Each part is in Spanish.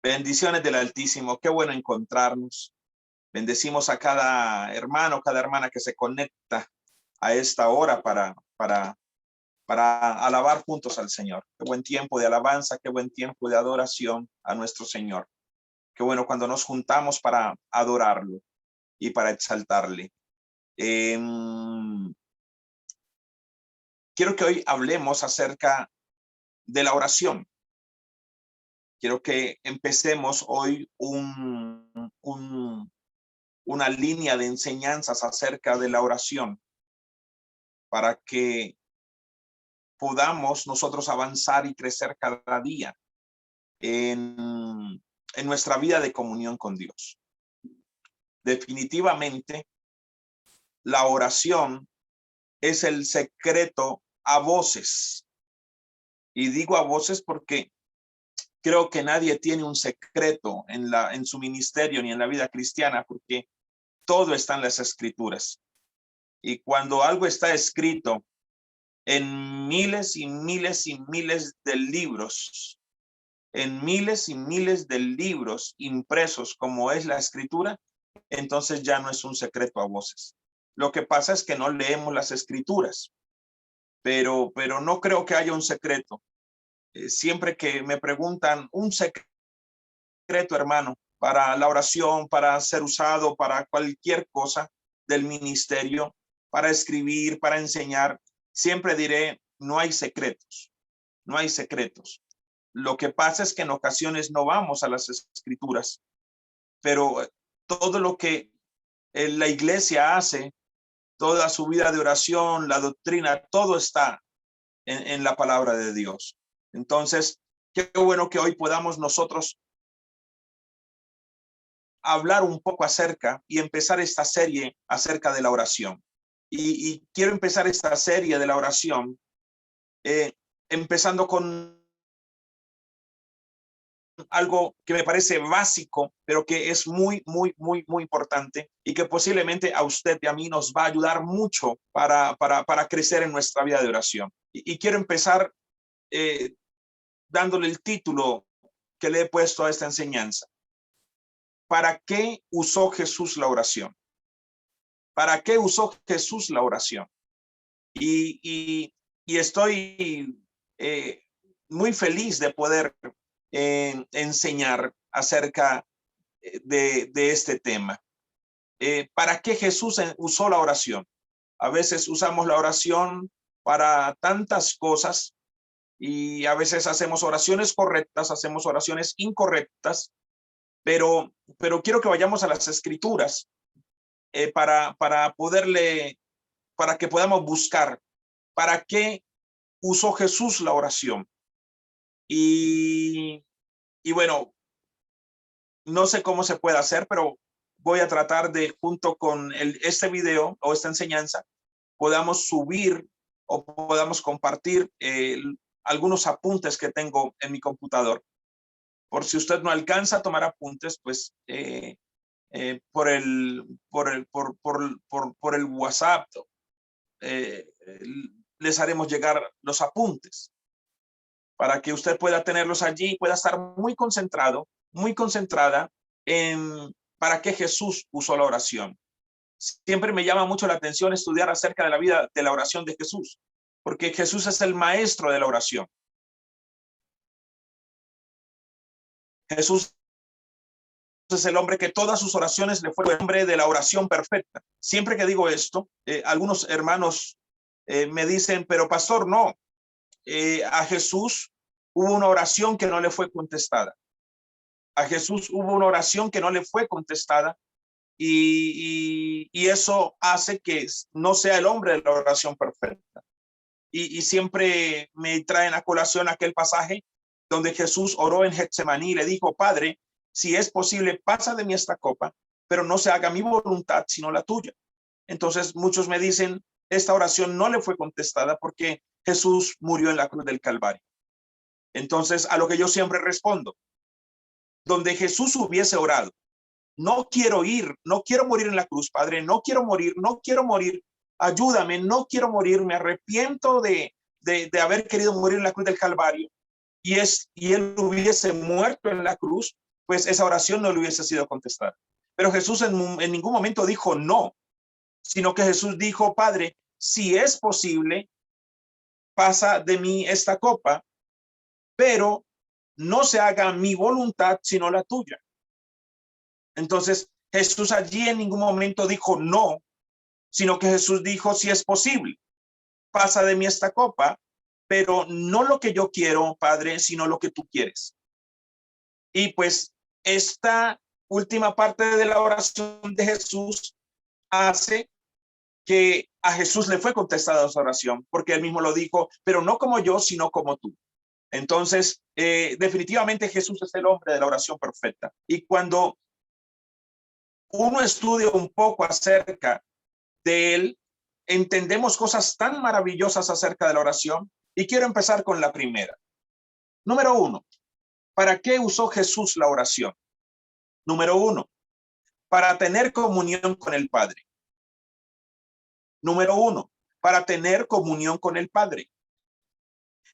Bendiciones del Altísimo. Qué bueno encontrarnos. Bendecimos a cada hermano, cada hermana que se conecta a esta hora para alabar juntos al Señor. Qué buen tiempo de alabanza, qué buen tiempo de adoración a nuestro Señor. Qué bueno cuando nos juntamos para adorarlo y para exaltarle. Quiero que hoy hablemos acerca de la oración. Quiero que empecemos hoy una línea de enseñanzas acerca de la oración para que podamos nosotros avanzar y crecer cada día en nuestra vida de comunión con Dios. Definitivamente, la oración es el secreto a voces. Y digo a voces porque creo que nadie tiene un secreto en su ministerio ni en la vida cristiana, porque todo está en las Escrituras. Y cuando algo está escrito en miles y miles y miles de libros, en miles y miles de libros impresos como es la Escritura, entonces ya no es un secreto a voces. Lo que pasa es que no leemos las Escrituras, pero no creo que haya un secreto. Siempre que me preguntan un secreto, hermano, para la oración, para ser usado, para cualquier cosa del ministerio, para escribir, para enseñar, siempre diré, no hay secretos, no hay secretos. Lo que pasa es que en ocasiones no vamos a las Escrituras, pero todo lo que la iglesia hace, toda su vida de oración, la doctrina, todo está en la palabra de Dios. Entonces, qué bueno que hoy podamos nosotros hablar un poco acerca y empezar esta serie acerca de la oración. Y quiero empezar esta serie de la oración empezando con algo que me parece básico, pero que es muy, muy, muy, muy importante y que posiblemente a usted y a mí nos va a ayudar mucho para crecer en nuestra vida de oración. Y quiero empezar dándole el título que le he puesto a esta enseñanza. ¿Para qué usó Jesús la oración? ¿Para qué usó Jesús la oración? Y estoy muy feliz de poder enseñar acerca de este tema. ¿Para qué Jesús usó la oración? A veces usamos la oración para tantas cosas y a veces hacemos oraciones correctas, hacemos oraciones incorrectas, pero quiero que vayamos a las Escrituras para que podamos buscar para qué usó Jesús la oración. Y bueno, no sé cómo se puede hacer, pero voy a tratar de, junto con este video o esta enseñanza, podamos subir o podamos compartir algunos apuntes que tengo en mi computador. Por si usted no alcanza a tomar apuntes, pues por el WhatsApp les haremos llegar los apuntes para que usted pueda tenerlos allí y pueda estar muy concentrado, muy concentrada en para qué Jesús usó la oración. Siempre me llama mucho la atención estudiar acerca de la vida de la oración de Jesús, porque Jesús es el maestro de la oración. Jesús es el hombre que todas sus oraciones le fue el hombre de la oración perfecta. Siempre que digo esto, algunos hermanos me dicen, pero pastor, no, a Jesús hubo una oración que no le fue contestada. A Jesús hubo una oración que no le fue contestada y eso hace que no sea el hombre de la oración perfecta. Y siempre me traen a colación aquel pasaje donde Jesús oró en Getsemaní y le dijo, Padre, si es posible, pasa de mí esta copa, pero no se haga mi voluntad, sino la tuya. Entonces muchos me dicen, esta oración no le fue contestada porque Jesús murió en la cruz del Calvario. Entonces, a lo que yo siempre respondo, donde Jesús hubiese orado, no quiero morir en la cruz, Padre, no quiero morir, ayúdame, no quiero morir, me arrepiento de haber querido morir en la cruz del Calvario, y él hubiese muerto en la cruz, pues esa oración no le hubiese sido contestada. Pero Jesús en ningún momento dijo no, sino que Jesús dijo, Padre, si es posible, pasa de mí esta copa, pero no se haga mi voluntad, sino la tuya. Entonces, Jesús allí en ningún momento dijo no, sino que Jesús dijo, si es posible, pasa de mí esta copa, pero no lo que yo quiero, Padre, sino lo que tú quieres. Y pues esta última parte de la oración de Jesús hace que a Jesús le fue contestada esa oración, porque él mismo lo dijo, pero no como yo, sino como tú. Entonces, definitivamente Jesús es el hombre de la oración perfecta. Y cuando uno estudia un poco acerca de él, entendemos cosas tan maravillosas acerca de la oración. Y quiero empezar con la primera. Número uno, ¿para qué usó Jesús la oración? Número uno, para tener comunión con el Padre. Número uno, para tener comunión con el Padre.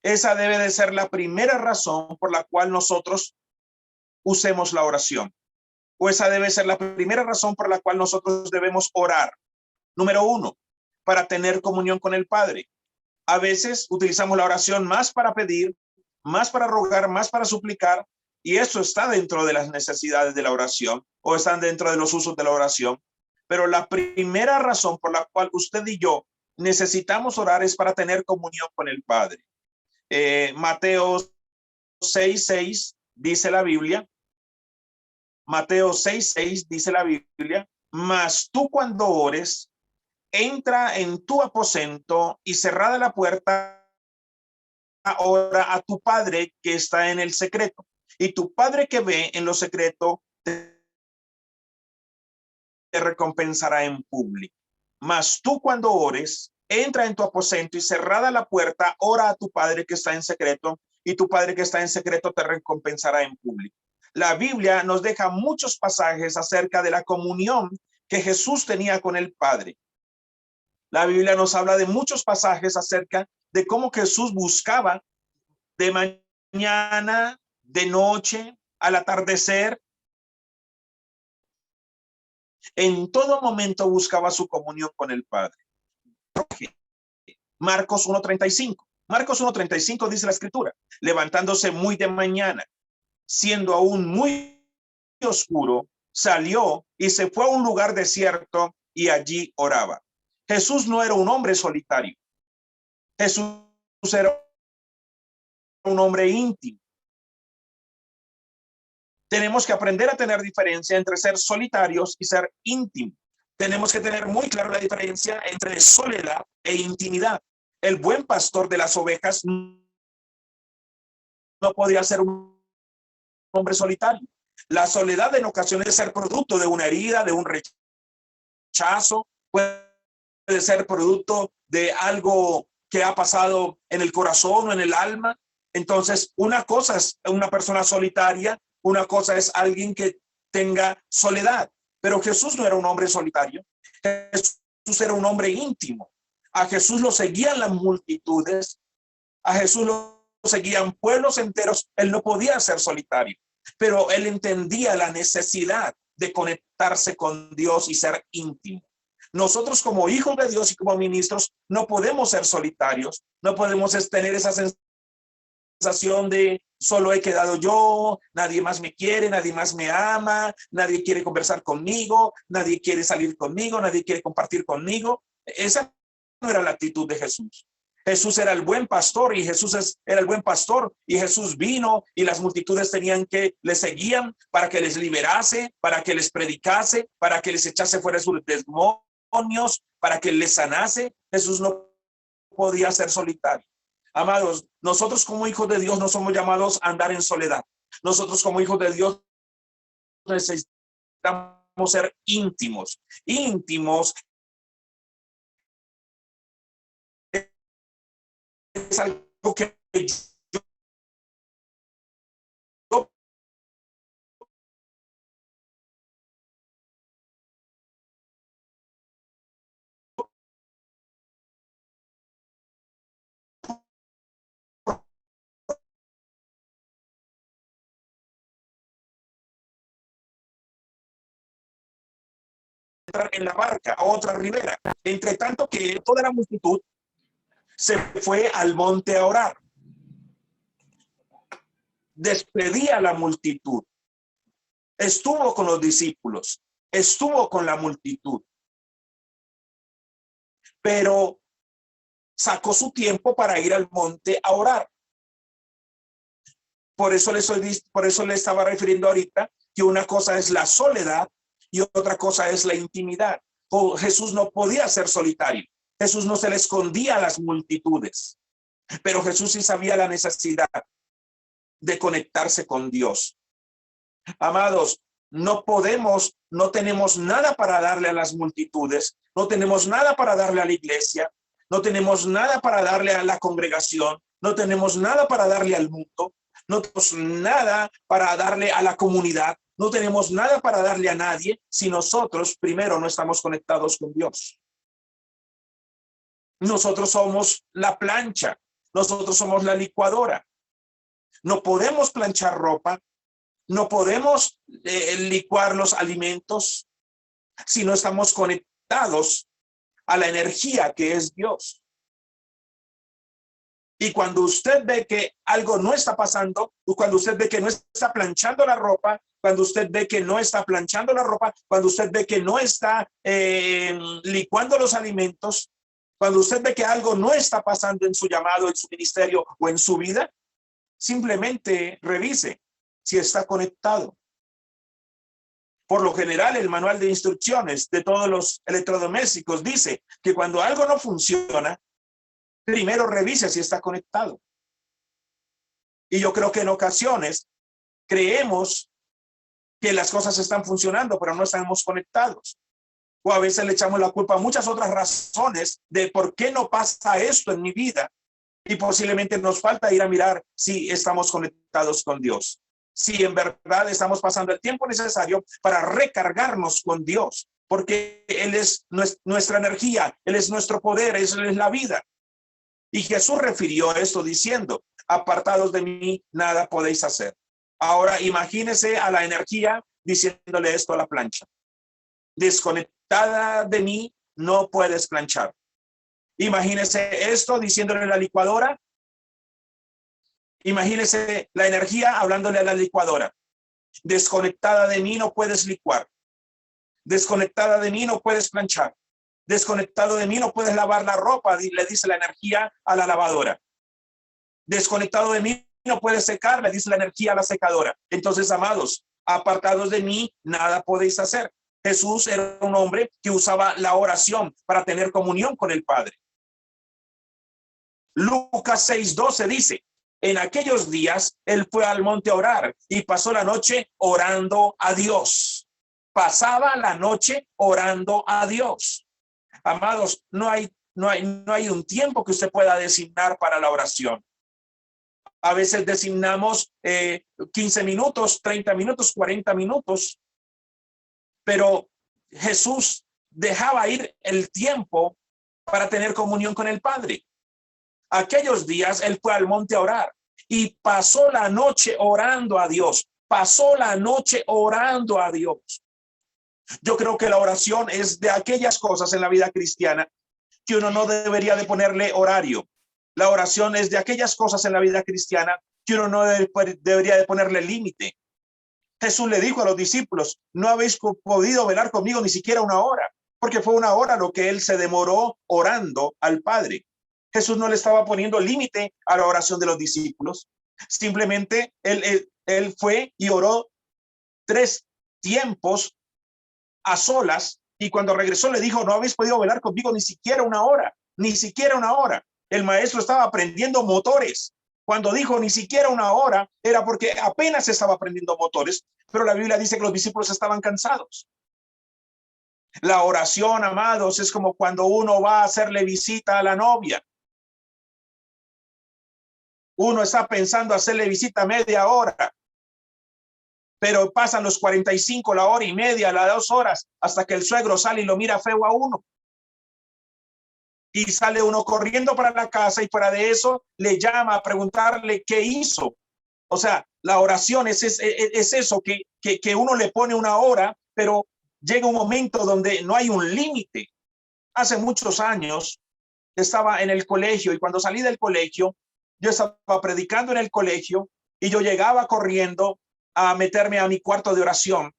Esa debe de ser la primera razón por la cual nosotros usemos la oración. O esa debe ser la primera razón por la cual nosotros debemos orar. Número uno, para tener comunión con el Padre. A veces utilizamos la oración más para pedir, más para rogar, más para suplicar, y eso está dentro de las necesidades de la oración o están dentro de los usos de la oración. Pero la primera razón por la cual usted y yo necesitamos orar es para tener comunión con el Padre. Mateo 6:6 dice la Biblia, Mateo 6:6 dice la Biblia, mas tú cuando ores, entra en tu aposento y cerrada la puerta, ora a tu Padre que está en el secreto. Y tu Padre que ve en lo secreto te recompensará en público. Mas tú cuando ores, entra en tu aposento y cerrada la puerta, ora a tu Padre que está en secreto, y tu Padre que está en secreto te recompensará en público. La Biblia nos deja muchos pasajes acerca de la comunión que Jesús tenía con el Padre. La Biblia nos habla de muchos pasajes acerca de cómo Jesús buscaba de mañana, de noche, al atardecer. En todo momento buscaba su comunión con el Padre. Marcos 1:35. Marcos 1:35 dice la escritura, levantándose muy de mañana, siendo aún muy oscuro, salió y se fue a un lugar desierto y allí oraba. Jesús no era un hombre solitario. Jesús era un hombre íntimo. Tenemos que aprender a tener diferencia entre ser solitarios y ser íntimos. Tenemos que tener muy claro la diferencia entre soledad e intimidad. El buen pastor de las ovejas no podría ser un hombre solitario. La soledad en ocasiones es ser producto de una herida, de un rechazo, puede ser producto de algo que ha pasado en el corazón o en el alma. Entonces, una cosa es una persona solitaria, una cosa es alguien que tenga soledad. Pero Jesús no era un hombre solitario. Jesús era un hombre íntimo. A Jesús lo seguían las multitudes. A Jesús lo seguían pueblos enteros. Él no podía ser solitario, pero él entendía la necesidad de conectarse con Dios y ser íntimo. Nosotros como hijos de Dios y como ministros no podemos ser solitarios, no podemos tener esa sensación de solo he quedado yo, nadie más me quiere, nadie más me ama, nadie quiere conversar conmigo, nadie quiere salir conmigo, nadie quiere compartir conmigo. Esa no era la actitud de Jesús. Jesús era el buen pastor y era el buen pastor y Jesús vino y las multitudes tenían que le seguían para que les liberase, para que les predicase, para que les echase fuera sus demonios, para que les sanase. Jesús no podía ser solitario. Amados, nosotros como hijos de Dios no somos llamados a andar en soledad. Nosotros como hijos de Dios necesitamos ser íntimos. Íntimos es algo que yo entrar en la barca a otra ribera. Entre tanto que toda la multitud se fue al monte a orar. Despedía a la multitud. Estuvo con los discípulos, estuvo con la multitud, pero sacó su tiempo para ir al monte a orar. Por eso le estaba refiriendo ahorita que una cosa es la soledad y otra cosa es la intimidad. Jesús no podía ser solitario. Jesús no se le escondía a las multitudes, pero Jesús sí sabía la necesidad de conectarse con Dios. Amados, no tenemos nada para darle a las multitudes, no tenemos nada para darle a la iglesia, no tenemos nada para darle a la congregación, no tenemos nada para darle al mundo, no tenemos nada para darle a la comunidad, no tenemos nada para darle a nadie si nosotros primero no estamos conectados con Dios. Nosotros somos la plancha, nosotros somos la licuadora. No podemos planchar ropa, no podemos licuar los alimentos si no estamos conectados a la energía que es Dios. Y cuando usted ve que algo no está pasando, cuando usted ve que no está planchando la ropa, cuando usted ve que no está planchando la ropa, cuando usted ve que no está licuando los alimentos, cuando usted ve que algo no está pasando en su llamado, en su ministerio o en su vida, simplemente revise si está conectado. Por lo general, el manual de instrucciones de todos los electrodomésticos dice que cuando algo no funciona, primero revise si está conectado. Y yo creo que en ocasiones creemos que las cosas están funcionando, pero no estamos conectados. O a veces le echamos la culpa a muchas otras razones de por qué no pasa esto en mi vida. Y posiblemente nos falta ir a mirar si estamos conectados con Dios. Si en verdad estamos pasando el tiempo necesario para recargarnos con Dios. Porque Él es nuestra energía, Él es nuestro poder, Él es la vida. Y Jesús refirió esto diciendo, apartados de mí, nada podéis hacer. Ahora imagínese a la energía diciéndole esto a la plancha. Desconectada de mí, no puedes planchar. Imagínese esto diciéndole a la licuadora. Imagínese la energía hablándole a la licuadora. Desconectada de mí, no puedes licuar. Desconectada de mí, no puedes planchar. Desconectado de mí, no puedes lavar la ropa, le dice la energía a la lavadora. Desconectado de mí, no puedes secar, le dice la energía a la secadora. Entonces, amados, apartados de mí, nada podéis hacer. Jesús era un hombre que usaba la oración para tener comunión con el Padre. Lucas 6:12 dice, en aquellos días él fue al monte a orar y pasó la noche orando a Dios. Pasaba la noche orando a Dios. Amados, no hay un tiempo que usted pueda designar para la oración. A veces designamos 15 minutos, 30 minutos, 40 minutos, pero Jesús dejaba ir el tiempo para tener comunión con el Padre. Aquellos días él fue al monte a orar y pasó la noche orando a Dios. Pasó la noche orando a Dios. Yo creo que la oración es de aquellas cosas en la vida cristiana que uno no debería de ponerle horario. La oración es de aquellas cosas en la vida cristiana que uno no debería de ponerle límite. Jesús le dijo a los discípulos, no habéis podido velar conmigo ni siquiera una hora, porque fue una hora lo que él se demoró orando al Padre. Jesús no le estaba poniendo límite a la oración de los discípulos. Simplemente él fue y oró 3 tiempos a solas, y cuando regresó le dijo, no habéis podido velar conmigo ni siquiera una hora, ni siquiera una hora. El maestro estaba aprendiendo motores. Cuando dijo ni siquiera una hora, era porque apenas estaba aprendiendo motores, pero la Biblia dice que los discípulos estaban cansados. La oración, amados, es como cuando uno va a hacerle visita a la novia. Uno está pensando hacerle visita media hora, pero pasan los 45, la hora y media, las 2 horas, hasta que el suegro sale y lo mira feo a uno. Y sale uno corriendo para la casa y fuera de eso le llama a preguntarle qué hizo. O sea, la oración es eso, que uno le pone una hora, pero llega un momento donde no hay un límite. Hace muchos años estaba en el colegio y cuando salí del colegio, yo estaba predicando en el colegio y yo llegaba corriendo a meterme a mi cuarto de oración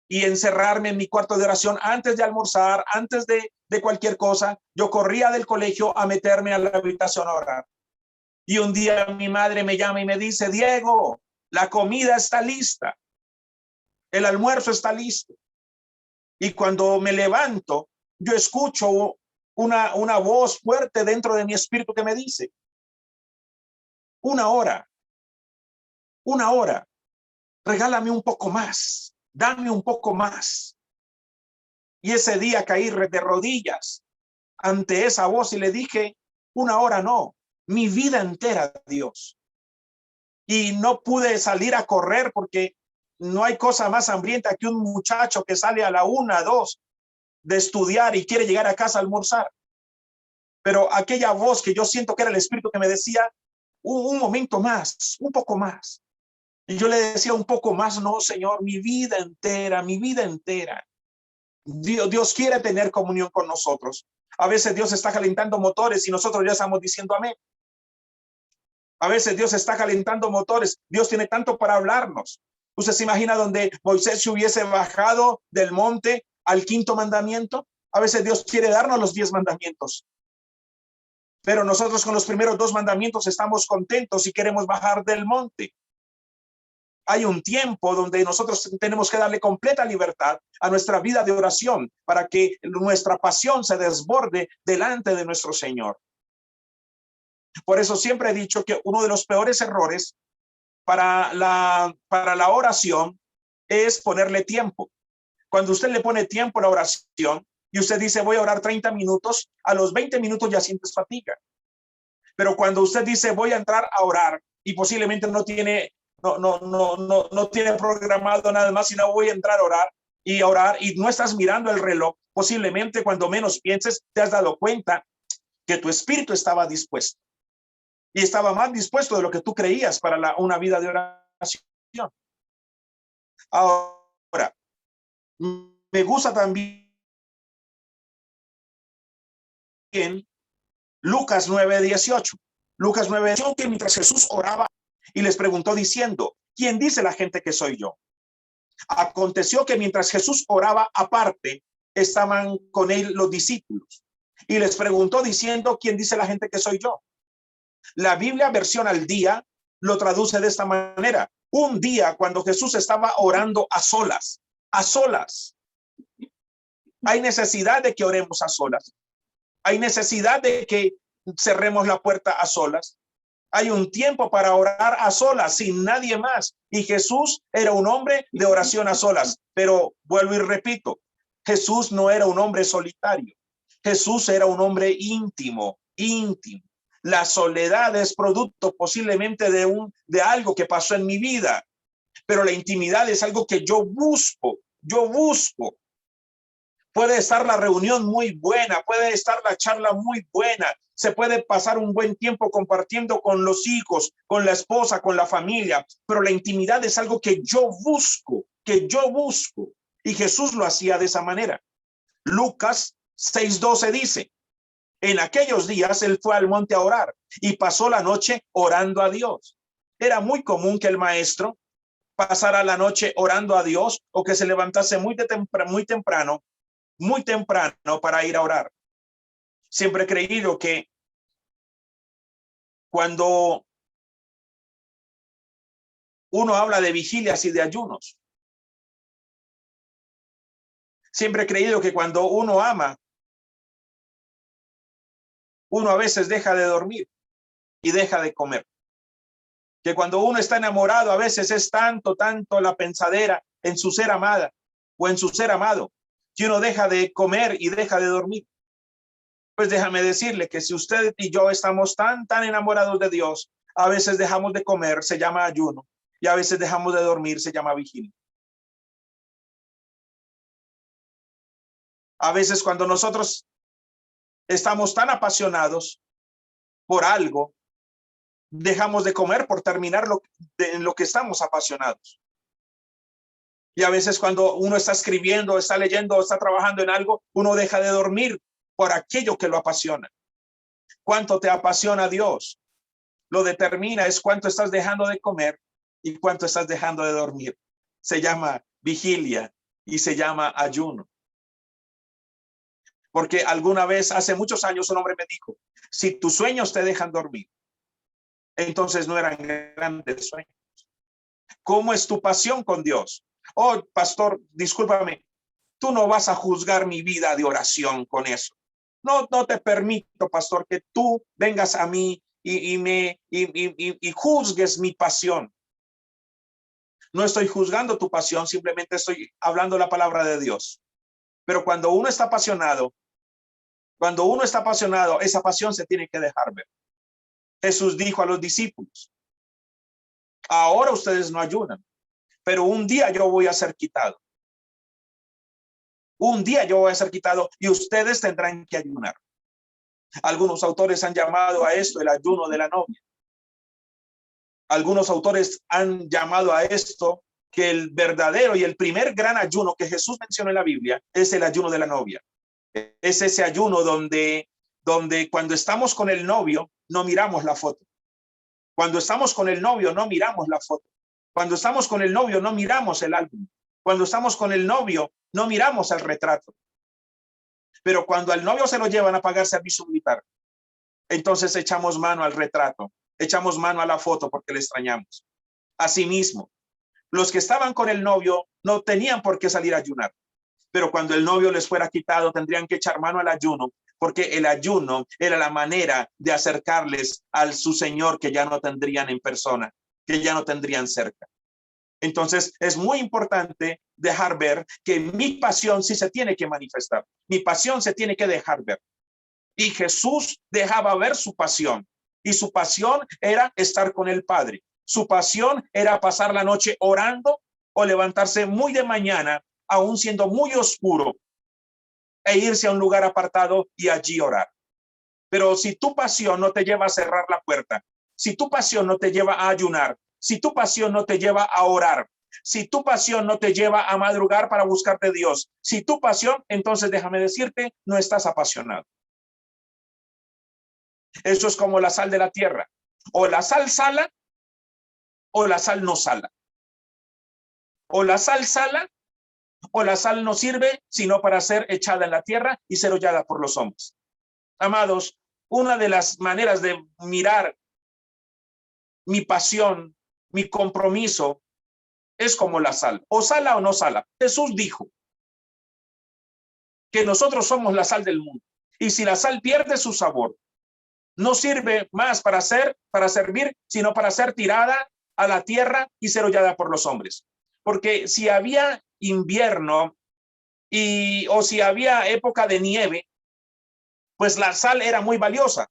y encerrarme en mi cuarto de oración antes de almorzar, antes de cualquier cosa. Yo corría del colegio a meterme a la habitación a orar. Y un día mi madre me llama y me dice, Diego, la comida está lista, el almuerzo está listo. Y cuando me levanto, yo escucho una voz fuerte dentro de mi espíritu que me dice, una hora, regálame un poco más, dame un poco más. Y ese día caí de rodillas ante esa voz y le dije, una hora no, mi vida entera, Dios. Y no pude salir a correr porque no hay cosa más hambrienta que un muchacho que sale a la 1, 2 de estudiar y quiere llegar a casa a almorzar. Pero aquella voz que yo siento que era el espíritu que me decía, un momento más, un poco más. Y yo le decía un poco más, no, Señor, mi vida entera, mi vida entera. Dios quiere tener comunión con nosotros. A veces Dios está calentando motores y nosotros ya estamos diciendo amén. A veces Dios está calentando motores. Dios tiene tanto para hablarnos. ¿Usted se imagina donde Moisés se hubiese bajado del monte al 5º mandamiento? A veces Dios quiere darnos los 10 mandamientos. Pero nosotros con los primeros 2 mandamientos estamos contentos y queremos bajar del monte. Hay un tiempo donde nosotros tenemos que darle completa libertad a nuestra vida de oración para que nuestra pasión se desborde delante de nuestro Señor. Por eso siempre he dicho que uno de los peores errores para la oración es ponerle tiempo. Cuando usted le pone tiempo a la oración y usted dice voy a orar 30 minutos, a los 20 minutos ya sientes fatiga. Pero cuando usted dice voy a entrar a orar y posiblemente no tiene programado nada más, sino voy a entrar a orar y no estás mirando el reloj, posiblemente cuando menos pienses te has dado cuenta que tu espíritu estaba dispuesto y estaba más dispuesto de lo que tú creías para una vida de oración. Ahora, me gusta también Lucas 9:18. Lucas 9:18, que mientras Jesús oraba y les preguntó diciendo, ¿quién dice la gente que soy yo? Aconteció que mientras Jesús oraba aparte, estaban con él los discípulos y les preguntó diciendo, ¿quién dice la gente que soy yo? La Biblia versión al día lo traduce de esta manera. Un día cuando Jesús estaba orando a solas, hay necesidad de que oremos a solas. Hay necesidad de que cerremos la puerta a solas. Hay un tiempo para orar a solas, sin nadie más. Y Jesús era un hombre de oración a solas. Pero vuelvo y repito, Jesús no era un hombre solitario. Jesús era un hombre íntimo. La soledad es producto posiblemente de algo que pasó en mi vida. Pero la intimidad es algo que yo busco. Puede estar la reunión muy buena, puede estar la charla muy buena, se puede pasar un buen tiempo compartiendo con los hijos, con la esposa, con la familia, pero la intimidad es algo que yo busco. Y Jesús lo hacía de esa manera. Lucas 6:12 dice, en aquellos días él fue al monte a orar y pasó la noche orando a Dios. Era muy común que el maestro pasara la noche orando a Dios o que se levantase muy temprano para ir a orar. Siempre he creído que cuando uno habla de vigilias y de ayunos, siempre he creído que cuando uno ama, uno a veces deja de dormir y deja de comer. Que cuando uno está enamorado, a veces es tanto la pensadera en su ser amada o en su ser amado, que uno deja de comer y deja de dormir. Pues déjame decirle que si usted y yo estamos tan enamorados de Dios, a veces dejamos de comer, se llama ayuno, y a veces dejamos de dormir, se llama vigilia. A veces cuando nosotros estamos tan apasionados por algo, dejamos de comer por terminar en lo que estamos apasionados. Y a veces cuando uno está escribiendo, está leyendo, está trabajando en algo, uno deja de dormir por aquello que lo apasiona. ¿Cuánto te apasiona Dios? Lo determina es cuánto estás dejando de comer y cuánto estás dejando de dormir. Se llama vigilia y se llama ayuno. Porque alguna vez, hace muchos años, un hombre me dijo, si tus sueños te dejan dormir, entonces no eran grandes sueños. ¿Cómo es tu pasión con Dios? Oh, pastor, discúlpame, tú no vas a juzgar mi vida de oración con eso. No te permito, pastor, que tú vengas a mí y juzgues mi pasión. No estoy juzgando tu pasión, simplemente estoy hablando la palabra de Dios. Pero cuando uno está apasionado, esa pasión se tiene que dejar ver. Jesús dijo a los discípulos, ahora ustedes no ayunan, pero un día yo voy a ser quitado. Un día yo voy a ser quitado y ustedes tendrán que ayunar. Algunos autores han llamado a esto el ayuno de la novia. Algunos autores han llamado a esto que el verdadero y el primer gran ayuno que Jesús mencionó en la Biblia es el ayuno de la novia. Es ese ayuno donde cuando estamos con el novio no miramos la foto. Cuando estamos con el novio no miramos la foto. Cuando estamos con el novio no miramos el álbum. Cuando estamos con el novio no miramos el retrato. Pero cuando al novio se lo llevan a pagar servicio militar, entonces echamos mano al retrato, echamos mano a la foto porque le extrañamos. Asimismo, los que estaban con el novio no tenían por qué salir a ayunar, pero cuando el novio les fuera quitado tendrían que echar mano al ayuno, porque el ayuno era la manera de acercarles al su Señor que ya no tendrían en persona, que ya no tendrían cerca. Entonces es muy importante dejar ver que mi pasión sí se tiene que manifestar, mi pasión se tiene que dejar ver. Y Jesús dejaba ver su pasión, y su pasión era estar con el Padre. Su pasión era pasar la noche orando o levantarse muy de mañana, aún siendo muy oscuro, e irse a un lugar apartado y allí orar. Pero si tu pasión no te lleva a cerrar la puerta, si tu pasión no te lleva a ayunar, si tu pasión no te lleva a orar, si tu pasión no te lleva a madrugar para buscarte Dios, si tu pasión, entonces déjame decirte, no estás apasionado. Eso es como la sal de la tierra. O la sal sala o la sal no sala. O la sal sala o la sal no sirve sino para ser echada en la tierra y ser hollada por los hombres. Amados, una de las maneras de mirar mi pasión, mi compromiso, es como la sal. O sala o no sala. Jesús dijo que nosotros somos la sal del mundo. Y si la sal pierde su sabor, no sirve más para servir, sino para ser tirada a la tierra y ser hollada por los hombres. Porque si había invierno o si había época de nieve, pues la sal era muy valiosa.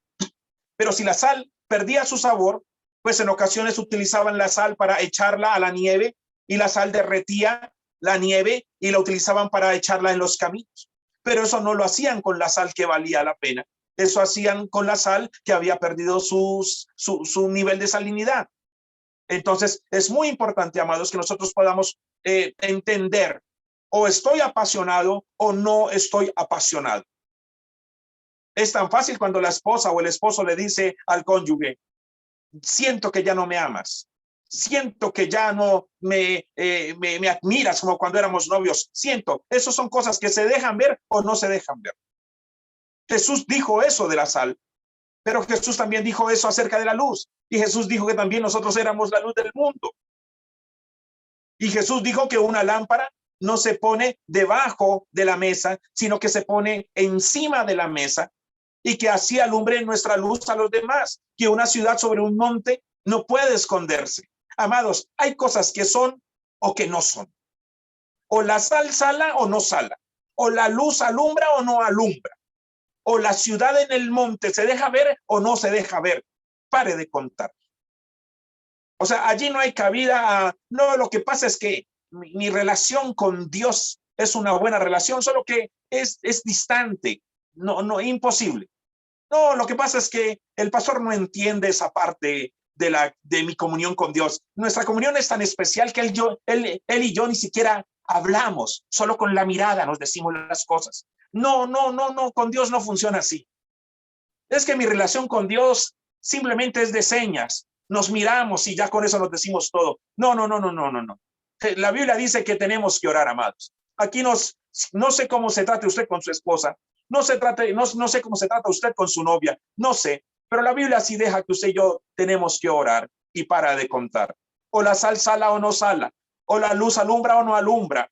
Pero si la sal perdía su sabor, pues en ocasiones utilizaban la sal para echarla a la nieve y la sal derretía la nieve y la utilizaban para echarla en los caminos. Pero eso no lo hacían con la sal que valía la pena. Eso hacían con la sal que había perdido su nivel de salinidad. Entonces, es muy importante, amados, que nosotros podamos entender o estoy apasionado o no estoy apasionado. Es tan fácil cuando la esposa o el esposo le dice al cónyuge, siento que ya no me amas, siento que ya no me admiras como cuando éramos novios, esas son cosas que se dejan ver o no se dejan ver. Jesús dijo eso de la sal, pero Jesús también dijo eso acerca de la luz, y Jesús dijo que también nosotros éramos la luz del mundo. Y Jesús dijo que una lámpara no se pone debajo de la mesa, sino que se pone encima de la mesa, y que así alumbre nuestra luz a los demás, que una ciudad sobre un monte no puede esconderse. Amados, hay cosas que son o que no son. O la sal sala o no sala. O la luz alumbra o no alumbra. O la ciudad en el monte se deja ver o no se deja ver. Pare de contar. O sea, allí no hay cabida a, no, lo que pasa es que mi relación con Dios es una buena relación, solo que es distante, no, imposible. No, lo que pasa es que el pastor no entiende esa parte de mi comunión con Dios. Nuestra comunión es tan especial que él y yo ni siquiera hablamos, solo con la mirada nos decimos las cosas. No, no, no, no, con Dios no funciona así. Es que mi relación con Dios simplemente es de señas. Nos miramos y ya con eso nos decimos todo. No, no, no, no, no, no, no. La Biblia dice que tenemos que orar, amados. Aquí no sé cómo se trate usted con su esposa, no sé cómo se trata usted con su novia, no sé, pero la Biblia sí deja que usted y yo tenemos que orar y para de contar. O la sal sala o no sala, o la luz alumbra o no alumbra,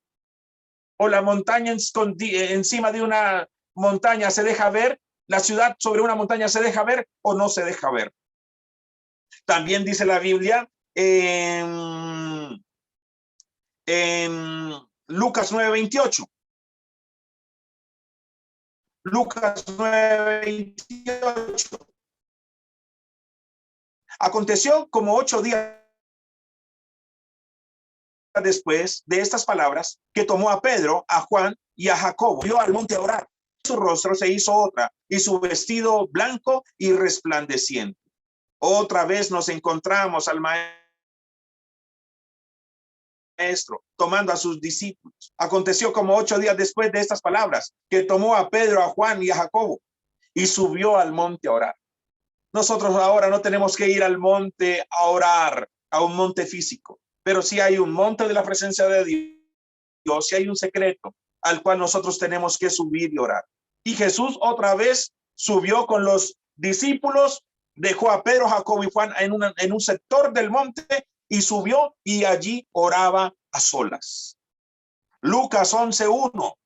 o la montaña encima de una montaña se deja ver, la ciudad sobre una montaña se deja ver o no se deja ver. También dice la Biblia en Lucas 9:28. Lucas 9:28. Aconteció como 8 días después de estas palabras que tomó a Pedro, a Juan y a Jacobo, vio al monte a orar. Su rostro se hizo otra y su vestido blanco y resplandeciente. Otra vez nos encontramos al maestro tomando a sus discípulos. Aconteció como 8 días después de estas palabras que tomó a Pedro, a Juan y a Jacobo y subió al monte a orar. Nosotros ahora no tenemos que ir al monte a orar, a un monte físico, pero sí hay un monte de la presencia de Dios, sí hay un secreto al cual nosotros tenemos que subir y orar. Y Jesús otra vez subió con los discípulos, dejó a Pedro, Jacobo y Juan en un sector del monte y subió y allí oraba a solas. Lucas 11:1.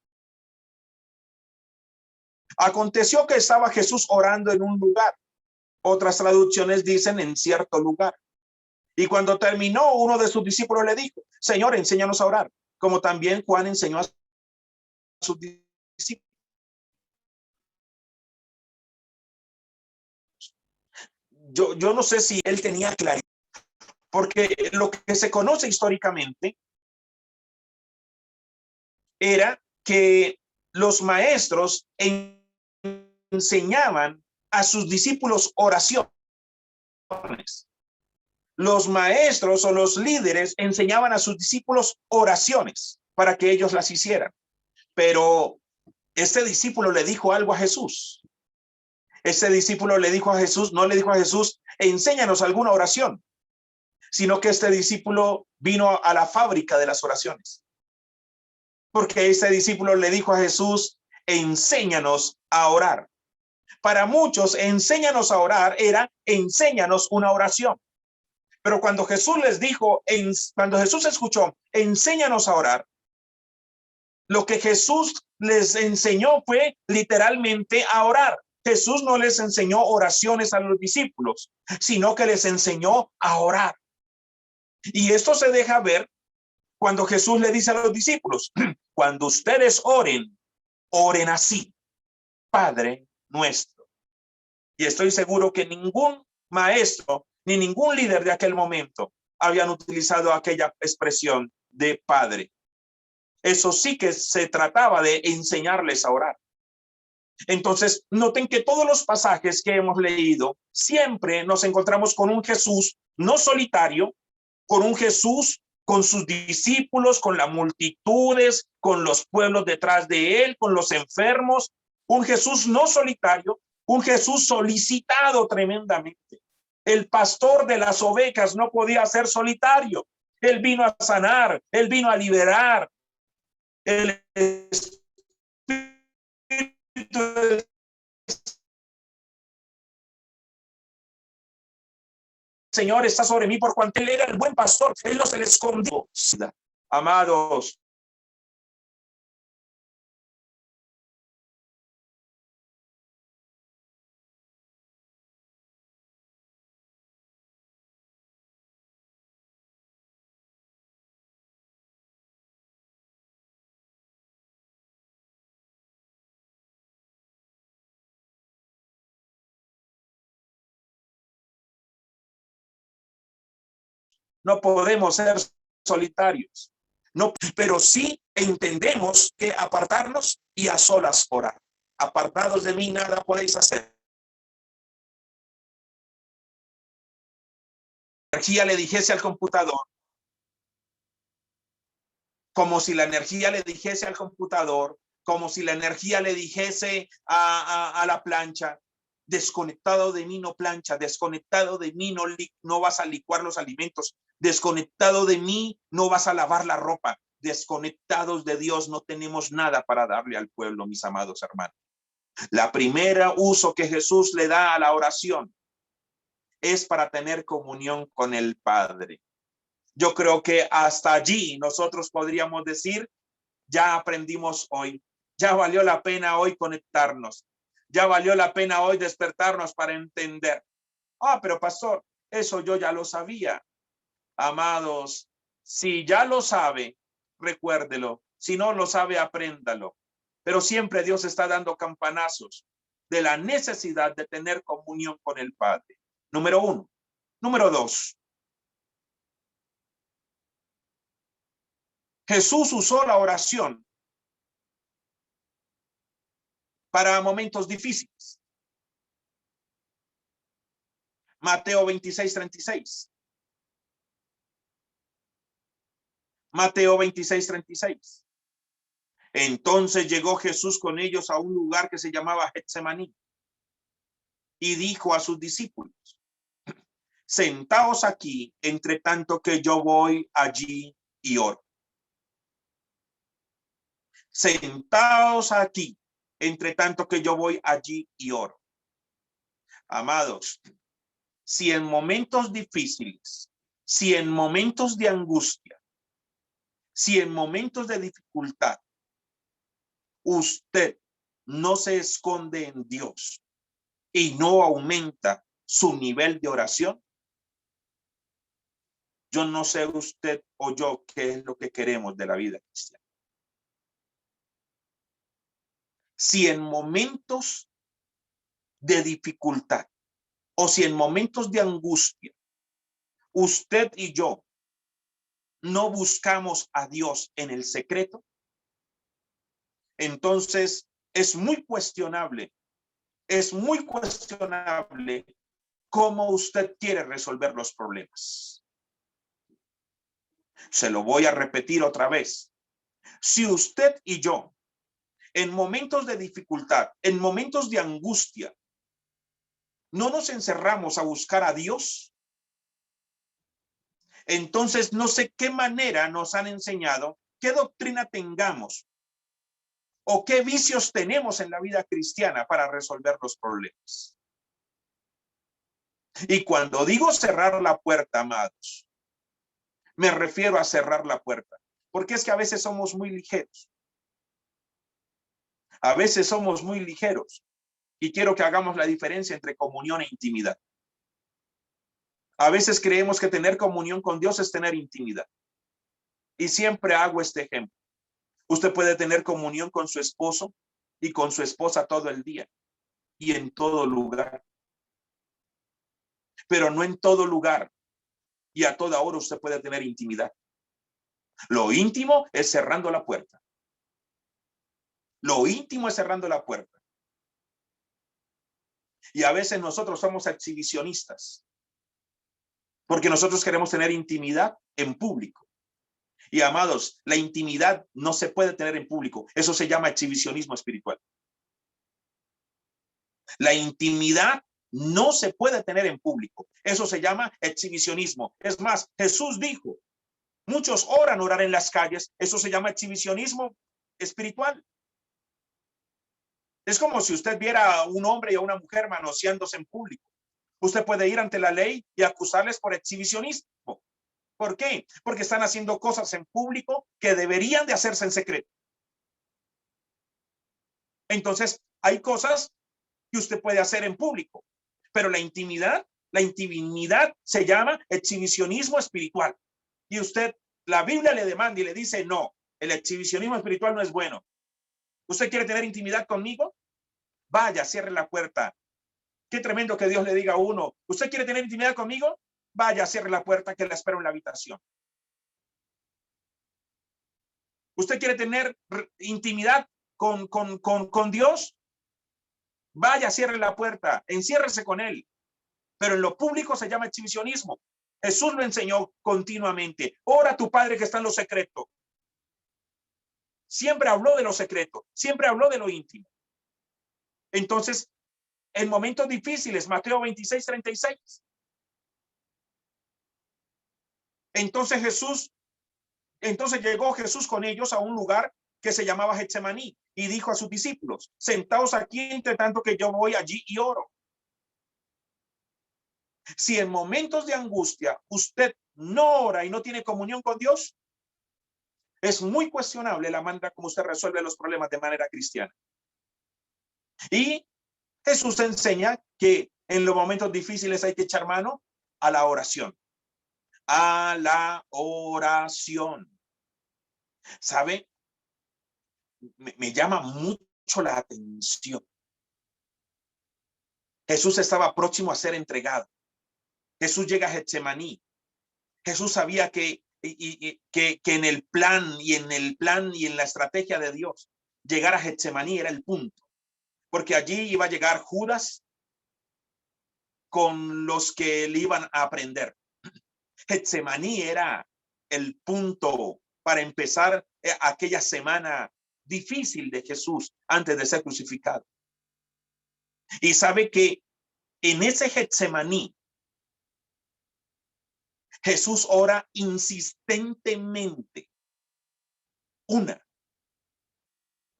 Aconteció que estaba Jesús orando en un lugar. Otras traducciones dicen en cierto lugar. Y cuando terminó, uno de sus discípulos le dijo: Señor, enséñanos a orar, como también Juan enseñó a sus discípulos. Yo no sé si él tenía claridad, porque lo que se conoce históricamente era que los maestros enseñaban a sus discípulos oraciones. Los maestros o los líderes enseñaban a sus discípulos oraciones para que ellos las hicieran. Pero este discípulo le dijo algo a Jesús. Este discípulo le dijo a Jesús, no le dijo a Jesús, enséñanos alguna oración, sino que este discípulo vino a la fábrica de las oraciones. Porque este discípulo le dijo a Jesús, enséñanos a orar. Para muchos, enséñanos a orar era enséñanos una oración. Pero cuando Jesús les dijo, cuando Jesús escuchó, enséñanos a orar, lo que Jesús les enseñó fue literalmente a orar. Jesús no les enseñó oraciones a los discípulos, sino que les enseñó a orar. Y esto se deja ver cuando Jesús le dice a los discípulos, cuando ustedes oren, oren así, Padre nuestro. Y estoy seguro que ningún maestro ni ningún líder de aquel momento habían utilizado aquella expresión de Padre. Eso sí que se trataba de enseñarles a orar. Entonces, noten que todos los pasajes que hemos leído, siempre nos encontramos con un Jesús no solitario, con un Jesús con sus discípulos, con las multitudes, con los pueblos detrás de él, con los enfermos, un Jesús no solitario, un Jesús solicitado tremendamente. El pastor de las ovejas no podía ser solitario. Él vino a sanar, él vino a liberar. El Espíritu del Señor está sobre mí por cuanto él era el buen pastor, él no se le escondió. Amados, no podemos ser solitarios. No, pero sí entendemos que apartarnos y a solas orar. Apartados de mí nada podéis hacer. Energía le dijese al computador, como si la energía le dijese al computador, como si la energía le dijese a la plancha, desconectado de mí no plancha, desconectado de mí no vas a licuar los alimentos, desconectado de mí no vas a lavar la ropa, desconectados de Dios no tenemos nada para darle al pueblo, mis amados hermanos. La primera uso que Jesús le da a la oración es para tener comunión con el Padre. Yo creo que hasta allí nosotros podríamos decir, ya aprendimos hoy, ya valió la pena hoy conectarnos, ya valió la pena hoy despertarnos para entender. Pero pastor, eso yo ya lo sabía. Amados, si ya lo sabe, recuérdelo. Si no lo sabe, apréndalo. Pero siempre Dios está dando campanazos de la necesidad de tener comunión con el Padre. Número 1. Número 2. Jesús usó la oración para momentos difíciles. Mateo 26:36. Mateo 26:36. Entonces llegó Jesús con ellos a un lugar que se llamaba Getsemaní y dijo a sus discípulos, sentaos aquí entre tanto que yo voy allí y oro. Sentaos aquí entre tanto que yo voy allí y oro. Amados, si en momentos difíciles, si en momentos de angustia, si en momentos de dificultad, usted no se esconde en Dios y no aumenta su nivel de oración, yo no sé usted o yo qué es lo que queremos de la vida cristiana. Si en momentos de dificultad o si en momentos de angustia, usted y yo no buscamos a Dios en el secreto, entonces es muy cuestionable cómo usted quiere resolver los problemas. Se lo voy a repetir otra vez. Si usted y yo, en momentos de dificultad, en momentos de angustia, no nos encerramos a buscar a Dios, entonces no sé qué manera nos han enseñado, qué doctrina tengamos o qué vicios tenemos en la vida cristiana para resolver los problemas. Y cuando digo cerrar la puerta, amados, me refiero a cerrar la puerta, porque es que a veces somos muy ligeros. A veces somos muy ligeros y quiero que hagamos la diferencia entre comunión e intimidad. A veces creemos que tener comunión con Dios es tener intimidad. Y siempre hago este ejemplo. Usted puede tener comunión con su esposo y con su esposa todo el día y en todo lugar. Pero no en todo lugar y a toda hora usted puede tener intimidad. Lo íntimo es cerrando la puerta. Lo íntimo es cerrando la puerta. Y a veces nosotros somos exhibicionistas porque nosotros queremos tener intimidad en público. Y amados, la intimidad no se puede tener en público. Eso se llama exhibicionismo espiritual. La intimidad no se puede tener en público. Eso se llama exhibicionismo. Es más, Jesús dijo, muchos orar en las calles. Eso se llama exhibicionismo espiritual. Es como si usted viera a un hombre y a una mujer manoseándose en público. Usted puede ir ante la ley y acusarles por exhibicionismo. ¿Por qué? Porque están haciendo cosas en público que deberían de hacerse en secreto. Entonces, hay cosas que usted puede hacer en público, pero la intimidad se llama exhibicionismo espiritual. Y usted, la Biblia le demanda y le dice, no, el exhibicionismo espiritual no es bueno. ¿Usted quiere tener intimidad conmigo? Vaya, cierre la puerta. Qué tremendo que Dios le diga a uno, ¿usted quiere tener intimidad conmigo? Vaya, cierre la puerta que la espero en la habitación. ¿Usted quiere tener intimidad con Dios? Vaya, cierre la puerta, enciérrese con él. Pero en lo público se llama exhibicionismo. Jesús lo enseñó continuamente. Ora a tu Padre que está en lo secreto. Siempre habló de lo secreto, siempre habló de lo íntimo. Entonces, en momentos difíciles, Mateo 26:36. Entonces llegó Jesús con ellos a un lugar que se llamaba Getsemaní y dijo a sus discípulos: sentaos aquí entre tanto que yo voy allí y oro. Si en momentos de angustia usted no ora y no tiene comunión con Dios, es muy cuestionable la manera como usted resuelve los problemas de manera cristiana. Y Jesús enseña que en los momentos difíciles hay que echar mano a la oración. A la oración. ¿Sabe? Me llama mucho la atención. Jesús estaba próximo a ser entregado. Jesús llega a Getsemaní. Jesús sabía que en el plan y en la estrategia de Dios, llegar a Getsemaní era el punto, porque allí iba a llegar Judas con los que le iban a aprender. Getsemaní era el punto para empezar aquella semana difícil de Jesús antes de ser crucificado. Y sabe que en ese Getsemaní Jesús ora insistentemente 1,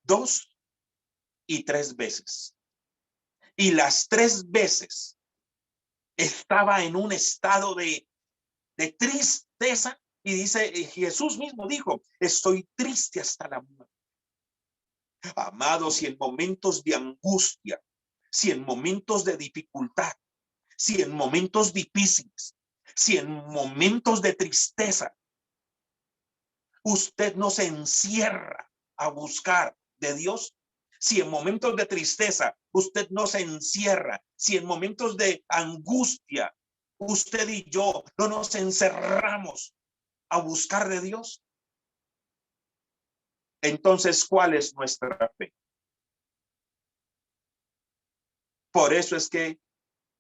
2 y 3 veces. Y las 3 veces estaba en un estado de tristeza. Y dice, Jesús mismo dijo: estoy triste hasta la muerte. Amados, si en momentos de angustia, si en momentos de dificultad, si en momentos difíciles, si en momentos de tristeza, usted no se encierra a buscar de Dios, si en momentos de tristeza usted no se encierra, si en momentos de angustia usted y yo no nos encerramos a buscar de Dios, entonces, ¿cuál es nuestra fe? Por eso es que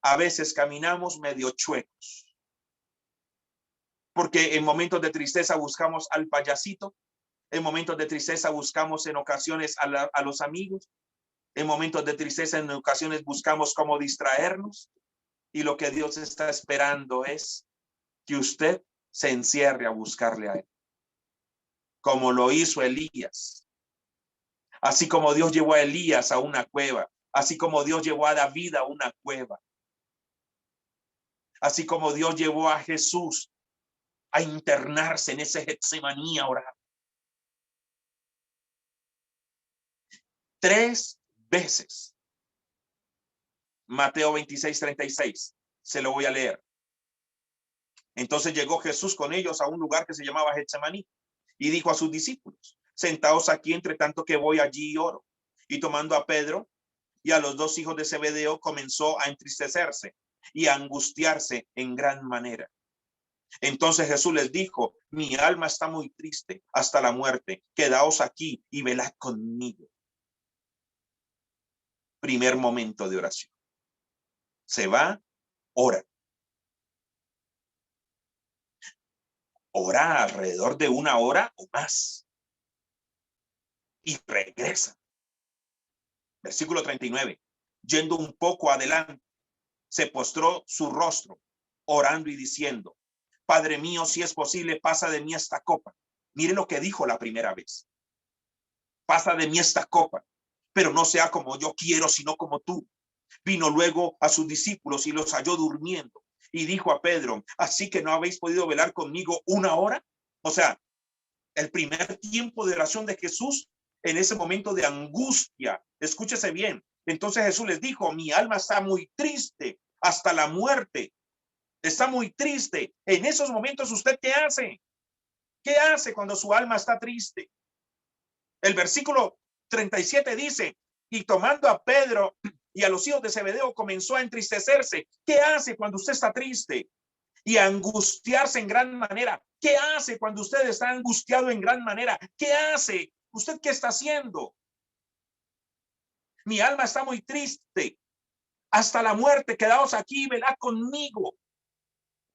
a veces caminamos medio chuecos, porque en momentos de tristeza buscamos al payasito, en momentos de tristeza buscamos en ocasiones a los amigos, en momentos de tristeza en ocasiones buscamos cómo distraernos, y lo que Dios está esperando es que usted se encierre a buscarle a él, como lo hizo Elías. Así como Dios llevó a Elías a una cueva, así como Dios llevó a David a una cueva, así como Dios llevó a Jesús a internarse en ese Getsemaní a orar. 3 veces. Mateo 26:36. Se lo voy a leer. Entonces llegó Jesús con ellos a un lugar que se llamaba Getsemaní y dijo a sus discípulos: sentaos aquí entre tanto que voy allí y oro. Y tomando a Pedro y a los 2 hijos de Zebedeo, comenzó a entristecerse y a angustiarse en gran manera. Entonces Jesús les dijo: mi alma está muy triste hasta la muerte. Quedaos aquí y velad conmigo. Primer momento de oración. Se va, ora. Ora alrededor de 1 hora o más. Y regresa. Versículo 39. Yendo un poco adelante, se postró su rostro, orando y diciendo: Padre mío, si es posible, pasa de mí esta copa. Mire lo que dijo la primera vez. Pasa de mí esta copa, pero no sea como yo quiero, sino como tú. Vino luego a sus discípulos y los halló durmiendo. Y dijo a Pedro: ¿así que no habéis podido velar conmigo 1 hora? O sea, el primer tiempo de oración de Jesús en ese momento de angustia. Escúchese bien. Entonces Jesús les dijo: mi alma está muy triste hasta la muerte. Está muy triste. En esos momentos, ¿usted qué hace? ¿Qué hace cuando su alma está triste? El versículo 37 dice: y tomando a Pedro y a los hijos de Zebedeo, comenzó a entristecerse. ¿Qué hace cuando usted está triste? Y a angustiarse en gran manera. ¿Qué hace cuando usted está angustiado en gran manera? ¿Qué hace? ¿Usted qué está haciendo? Mi alma está muy triste hasta la muerte. Quedaos aquí y velad conmigo.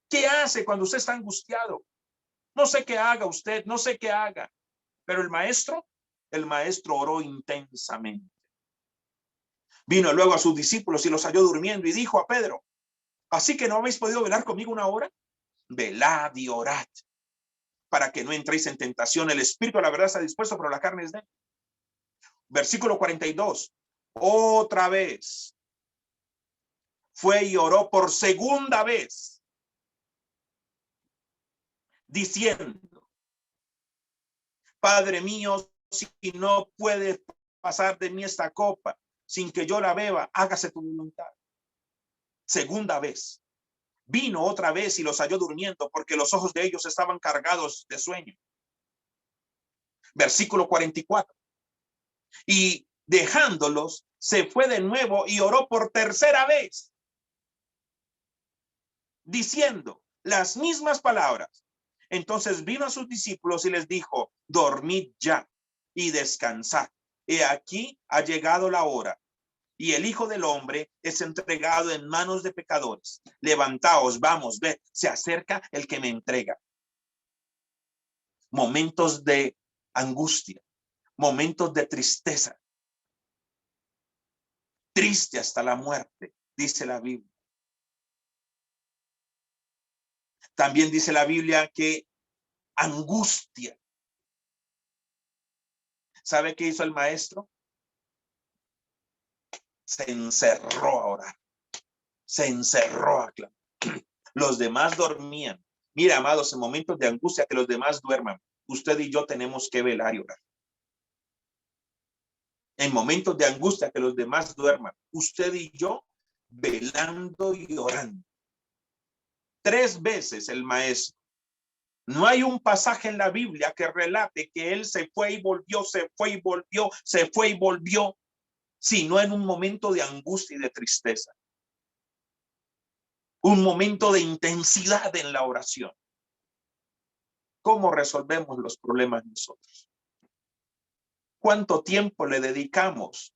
¿Qué hace cuando usted está angustiado? No sé qué haga usted, no sé qué haga, pero el maestro el maestro oró intensamente. Vino luego a sus discípulos y los halló durmiendo y dijo a Pedro: ¿así que no habéis podido velar conmigo una hora? Velad y orad para que no entréis en tentación. El espíritu a la verdad está dispuesto, pero la carne es débil. Versículo 42. Otra vez fue y oró por segunda vez, diciendo: Padre mío, si no puedes pasar de mí esta copa sin que yo la beba, hágase tu voluntad. Segunda vez. Vino otra vez y los halló durmiendo, porque los ojos de ellos estaban cargados de sueño. Versículo 44. Y dejándolos, se fue de nuevo y oró por tercera vez, diciendo las mismas palabras. Entonces vino a sus discípulos y les dijo: dormid ya y descansad. He aquí ha llegado la hora, y el Hijo del Hombre es entregado en manos de pecadores. Levantaos, vamos, ved, se acerca el que me entrega. Momentos de angustia, momentos de tristeza, triste hasta la muerte, dice la Biblia. También dice la Biblia que angustia. ¿Sabe qué hizo el maestro? Se encerró a orar, se encerró a clamar. Los demás dormían. Mira, amados, en momentos de angustia que los demás duerman, usted y yo tenemos que velar y orar. En momentos de angustia que los demás duerman, usted y yo velando y orando. 3 veces el maestro. No hay un pasaje en la Biblia que relate que él se fue y volvió, se fue y volvió, se fue y volvió, sino en un momento de angustia y de tristeza. Un momento de intensidad en la oración. ¿Cómo resolvemos los problemas nosotros? ¿Cuánto tiempo le dedicamos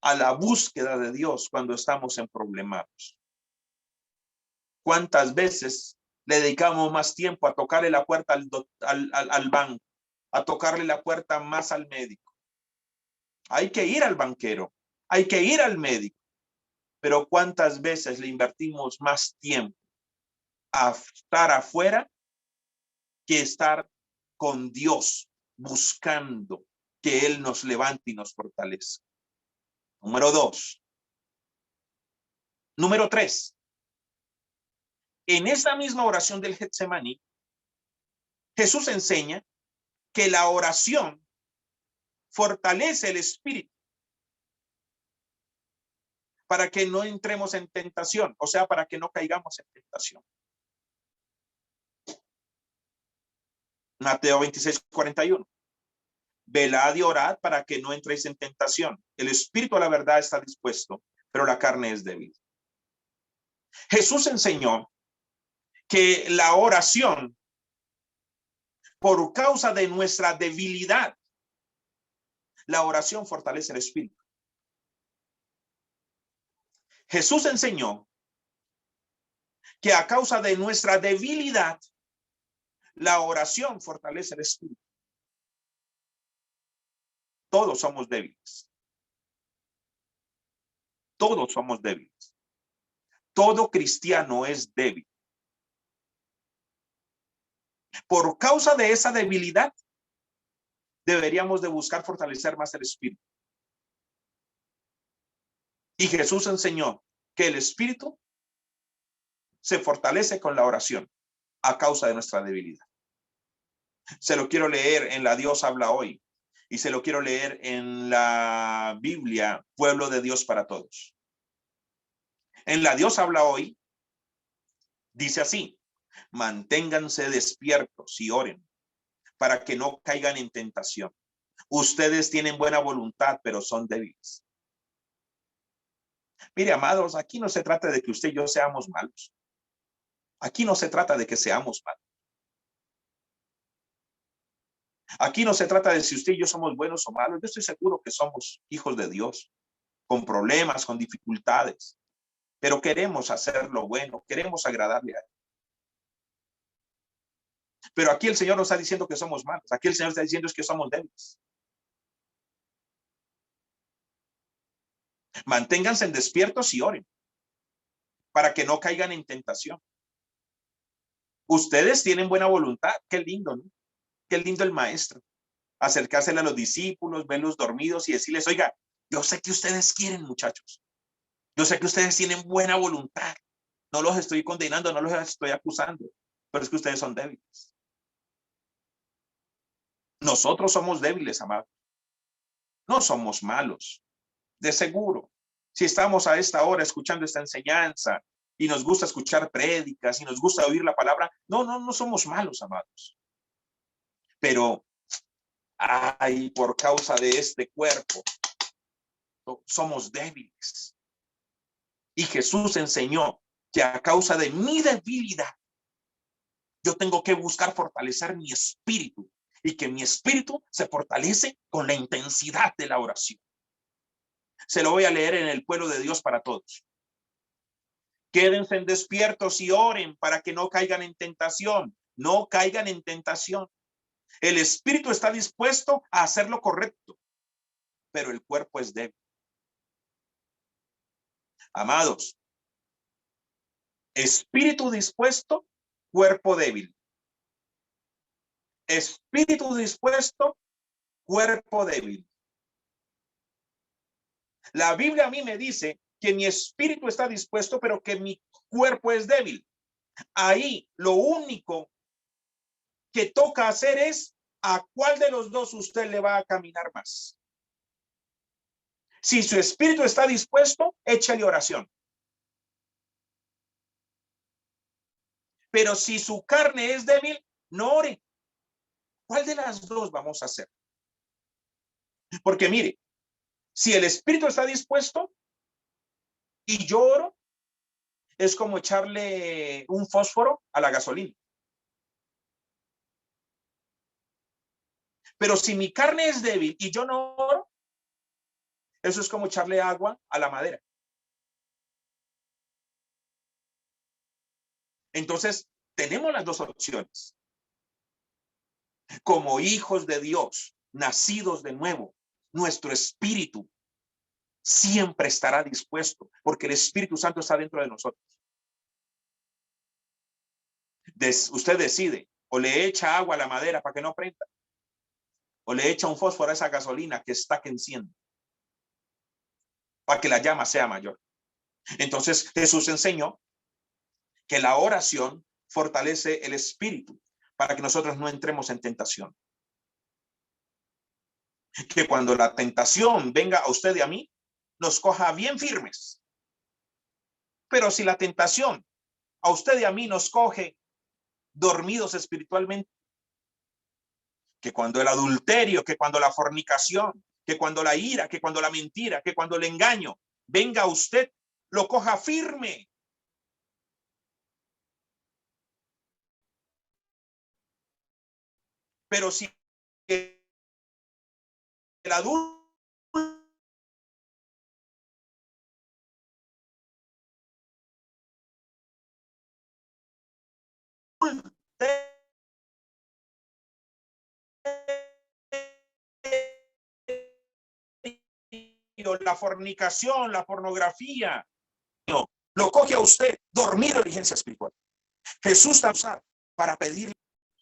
a la búsqueda de Dios cuando estamos en problemas? ¿Cuántas veces le dedicamos más tiempo a tocarle la puerta al banco, a tocarle la puerta más al médico? Hay que ir al banquero, hay que ir al médico, pero ¿cuántas veces le invertimos más tiempo a estar afuera que estar con Dios, buscando que Él nos levante y nos fortalezca? Número 2. Número 3. En esa misma oración del Getsemaní, Jesús enseña que la oración fortalece el espíritu para que no entremos en tentación, o sea, para que no caigamos en tentación. Mateo 26:41. Velad y orad para que no entréis en tentación. El espíritu a la verdad está dispuesto, pero la carne es débil. Jesús enseñó que la oración, por causa de nuestra debilidad, la oración fortalece el espíritu. Jesús enseñó que a causa de nuestra debilidad, la oración fortalece el espíritu. Todos somos débiles. Todos somos débiles. Todo cristiano es débil. Por causa de esa debilidad, deberíamos de buscar fortalecer más el espíritu. Y Jesús enseñó que el espíritu se fortalece con la oración a causa de nuestra debilidad. Se lo quiero leer en la Dios habla hoy y se lo quiero leer en la Biblia, Pueblo de Dios para Todos. En la Dios habla hoy, dice así: manténganse despiertos y oren para que no caigan en tentación. Ustedes tienen buena voluntad, pero son débiles. Mire, amados, aquí no se trata de que usted y yo seamos malos. Aquí no se trata de que seamos malos. Aquí no se trata de si usted y yo somos buenos o malos. Yo estoy seguro que somos hijos de Dios, con problemas, con dificultades, pero queremos hacer lo bueno, queremos agradarle a Él. Pero aquí el Señor nos está diciendo que somos malos. Aquí el Señor está diciendo es que somos débiles. Manténganse despiertos y oren para que no caigan en tentación. Ustedes tienen buena voluntad. Qué lindo, ¿no? Qué lindo el maestro. Acercársele a los discípulos, verlos dormidos y decirles, oiga, yo sé que ustedes quieren, muchachos. Yo sé que ustedes tienen buena voluntad. No los estoy condenando, no los estoy acusando, pero es que ustedes son débiles. Nosotros somos débiles, amados. No somos malos, de seguro. Si estamos a esta hora escuchando esta enseñanza y nos gusta escuchar prédicas y nos gusta oír la palabra, no somos malos, amados. Pero, ay, por causa de este cuerpo, somos débiles. Y Jesús enseñó que a causa de mi debilidad, yo tengo que buscar fortalecer mi espíritu y que mi espíritu se fortalece con la intensidad de la oración. Se lo voy a leer en el Pueblo de Dios para todos. Quédense despiertos y oren para que no caigan en tentación. No caigan en tentación. El espíritu está dispuesto a hacer lo correcto, pero el cuerpo es débil. Amados, espíritu dispuesto, cuerpo débil. Espíritu dispuesto, cuerpo débil. La Biblia a mí me dice que mi espíritu está dispuesto, pero que mi cuerpo es débil. Ahí lo único que toca hacer es a cuál de los dos usted le va a caminar más. Si su espíritu está dispuesto, échale oración. Pero si su carne es débil, no ore. ¿Cuál de las dos vamos a hacer? Porque mire, si el espíritu está dispuesto y yo oro, es como echarle un fósforo a la gasolina. Pero si mi carne es débil y yo no oro, eso es como echarle agua a la madera. Entonces, tenemos las dos opciones. Como hijos de Dios, nacidos de nuevo, nuestro espíritu siempre estará dispuesto, porque el Espíritu Santo está dentro de nosotros. Usted decide, o le echa agua a la madera para que no prenda, o le echa un fósforo a esa gasolina que está que enciende, para que la llama sea mayor. Entonces Jesús enseñó que la oración fortalece el espíritu para que nosotros no entremos en tentación. Que cuando la tentación venga a usted y a mí, nos coja bien firmes. Pero si la tentación a usted y a mí nos coge dormidos espiritualmente, que cuando el adulterio, que cuando la fornicación, que cuando la ira, que cuando la mentira, que cuando el engaño venga a usted, lo coja firme. Pero si el adulto la fornicación, la pornografía, lo coge a usted dormido en vigencia espiritual. Jesús está usado para pedir.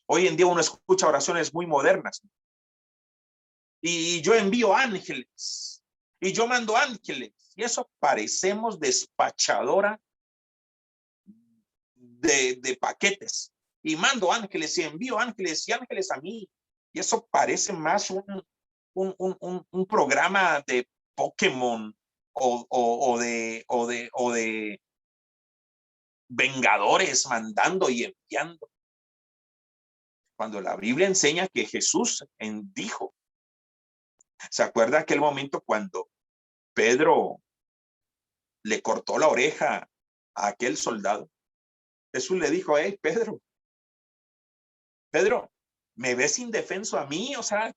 Hoy en día uno escucha oraciones muy modernas. Y yo envío ángeles. Y yo mando ángeles. Y eso parecemos despachadora de paquetes. Y mando ángeles y envío ángeles y ángeles a mí. Y eso parece más un programa de Pokémon o de vengadores mandando y enviando. Cuando la Biblia enseña que Jesús dijo, ¿se acuerda aquel momento cuando Pedro le cortó la oreja a aquel soldado? Jesús le dijo, hey, Pedro, ¿me ves indefenso a mí? O sea,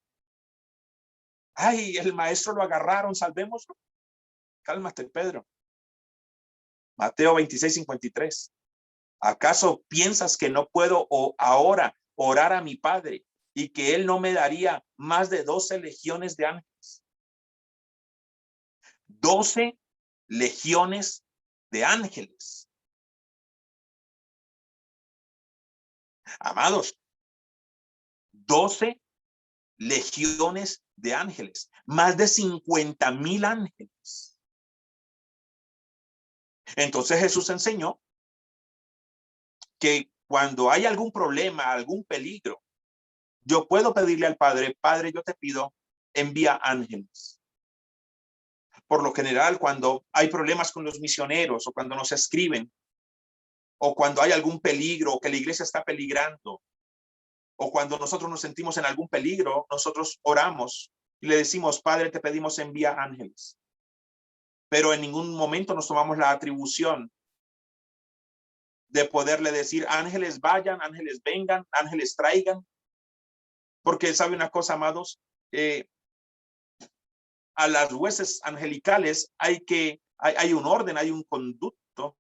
ay, el maestro lo agarraron, salvémoslo. Cálmate, Pedro. Mateo 26:53. ¿Acaso piensas que no puedo ahora orar a mi Padre y que Él no me daría más de 12 legiones de ángeles? 12 legiones de ángeles. Amados, 12 legiones de ángeles, más de 50,000 ángeles. Entonces Jesús enseñó que cuando hay algún problema, algún peligro, yo puedo pedirle al Padre, Padre, yo te pido, envía ángeles. Por lo general, cuando hay problemas con los misioneros o cuando nos escriben, o cuando hay algún peligro o que la iglesia está peligrando, o cuando nosotros nos sentimos en algún peligro, nosotros oramos y le decimos, Padre, te pedimos envía ángeles. Pero en ningún momento nos tomamos la atribución de poderle decir, ángeles vayan, ángeles vengan, ángeles traigan. Porque sabe una cosa, amados, a las huestes angelicales hay un orden, hay un conducto.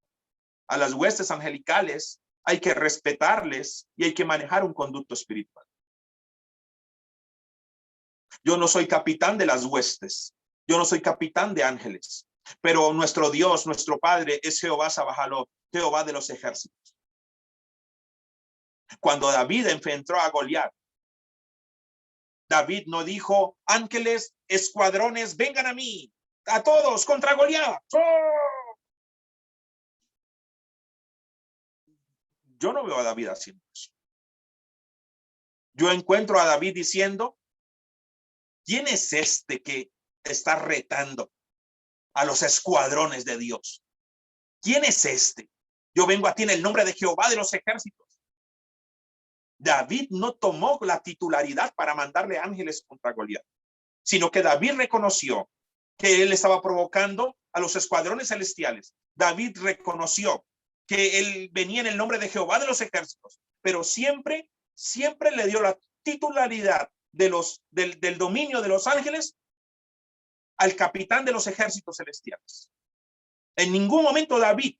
A las huestes angelicales hay que respetarles y hay que manejar un conducto espiritual. Yo no soy capitán de las huestes, yo no soy capitán de ángeles, pero nuestro Dios, nuestro Padre es Jehová Sabajalot, Jehová de los ejércitos. Cuando David enfrentó a Goliat, David no dijo, ángeles, escuadrones, vengan a mí, a todos contra Goliat. ¡Oh! Yo no veo a David haciendo eso. Yo encuentro a David diciendo, ¿quién es este que está retando a los escuadrones de Dios? ¿Quién es este? Yo vengo a ti en el nombre de Jehová de los ejércitos. David no tomó la titularidad para mandarle ángeles contra Goliat, sino que David reconoció que él estaba provocando a los escuadrones celestiales. David reconoció que él venía en el nombre de Jehová de los ejércitos, pero siempre le dio la titularidad del dominio de los ángeles al capitán de los ejércitos celestiales. En ningún momento David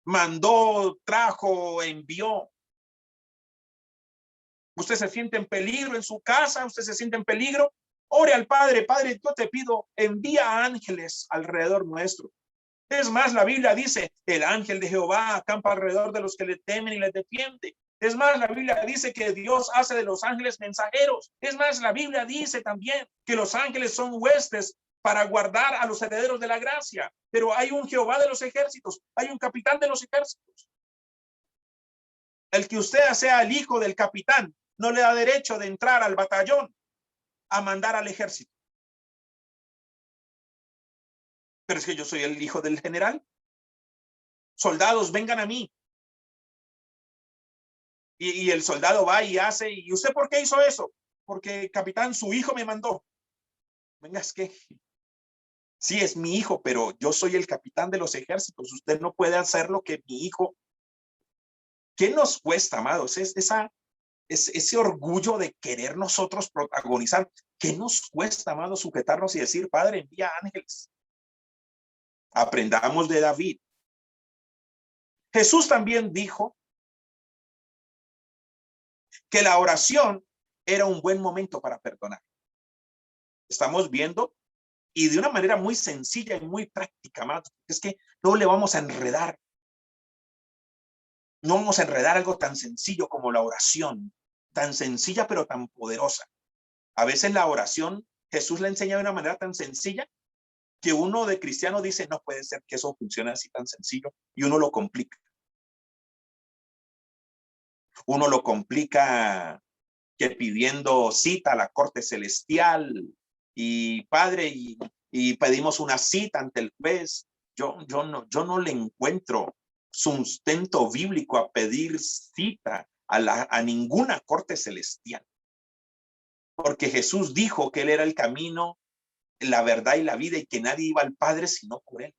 mandó, trajo, envió. Usted se siente en peligro en su casa, usted se siente en peligro, ore al Padre, Padre, yo te pido, envía ángeles alrededor nuestro. Es más, la Biblia dice, el ángel de Jehová acampa alrededor de los que le temen y les defiende. Es más, la Biblia dice que Dios hace de los ángeles mensajeros. Es más, la Biblia dice también que los ángeles son huestes para guardar a los herederos de la gracia. Pero hay un Jehová de los ejércitos, hay un capitán de los ejércitos. El que usted sea el hijo del capitán no le da derecho de entrar al batallón a mandar al ejército. Pero es que yo soy el hijo del general. Soldados, vengan a mí. Y el soldado va y hace, ¿y usted por qué hizo eso? Porque capitán, su hijo me mandó. Venga, es que sí es mi hijo, pero yo soy el capitán de los ejércitos. Usted no puede hacer lo que mi hijo. ¿Qué nos cuesta, amados? Ese orgullo de querer nosotros protagonizar. ¿Qué nos cuesta, amados, sujetarnos y decir, Padre, envía ángeles? Aprendamos de David. Jesús también dijo que la oración era un buen momento para perdonar. Estamos viendo, y de una manera muy sencilla y muy práctica, amados, es que no le vamos a enredar. No vamos a enredar algo tan sencillo como la oración, tan sencilla pero tan poderosa. A veces la oración, Jesús la enseña de una manera tan sencilla que uno de cristiano dice, no puede ser que eso funcione así tan sencillo, y uno lo complica. Uno lo complica que pidiendo cita a la corte celestial y Padre, y pedimos una cita ante el juez. Yo no le encuentro sustento bíblico a pedir cita a ninguna corte celestial. Porque Jesús dijo que él era el camino, la verdad y la vida, y que nadie iba al Padre sino por él.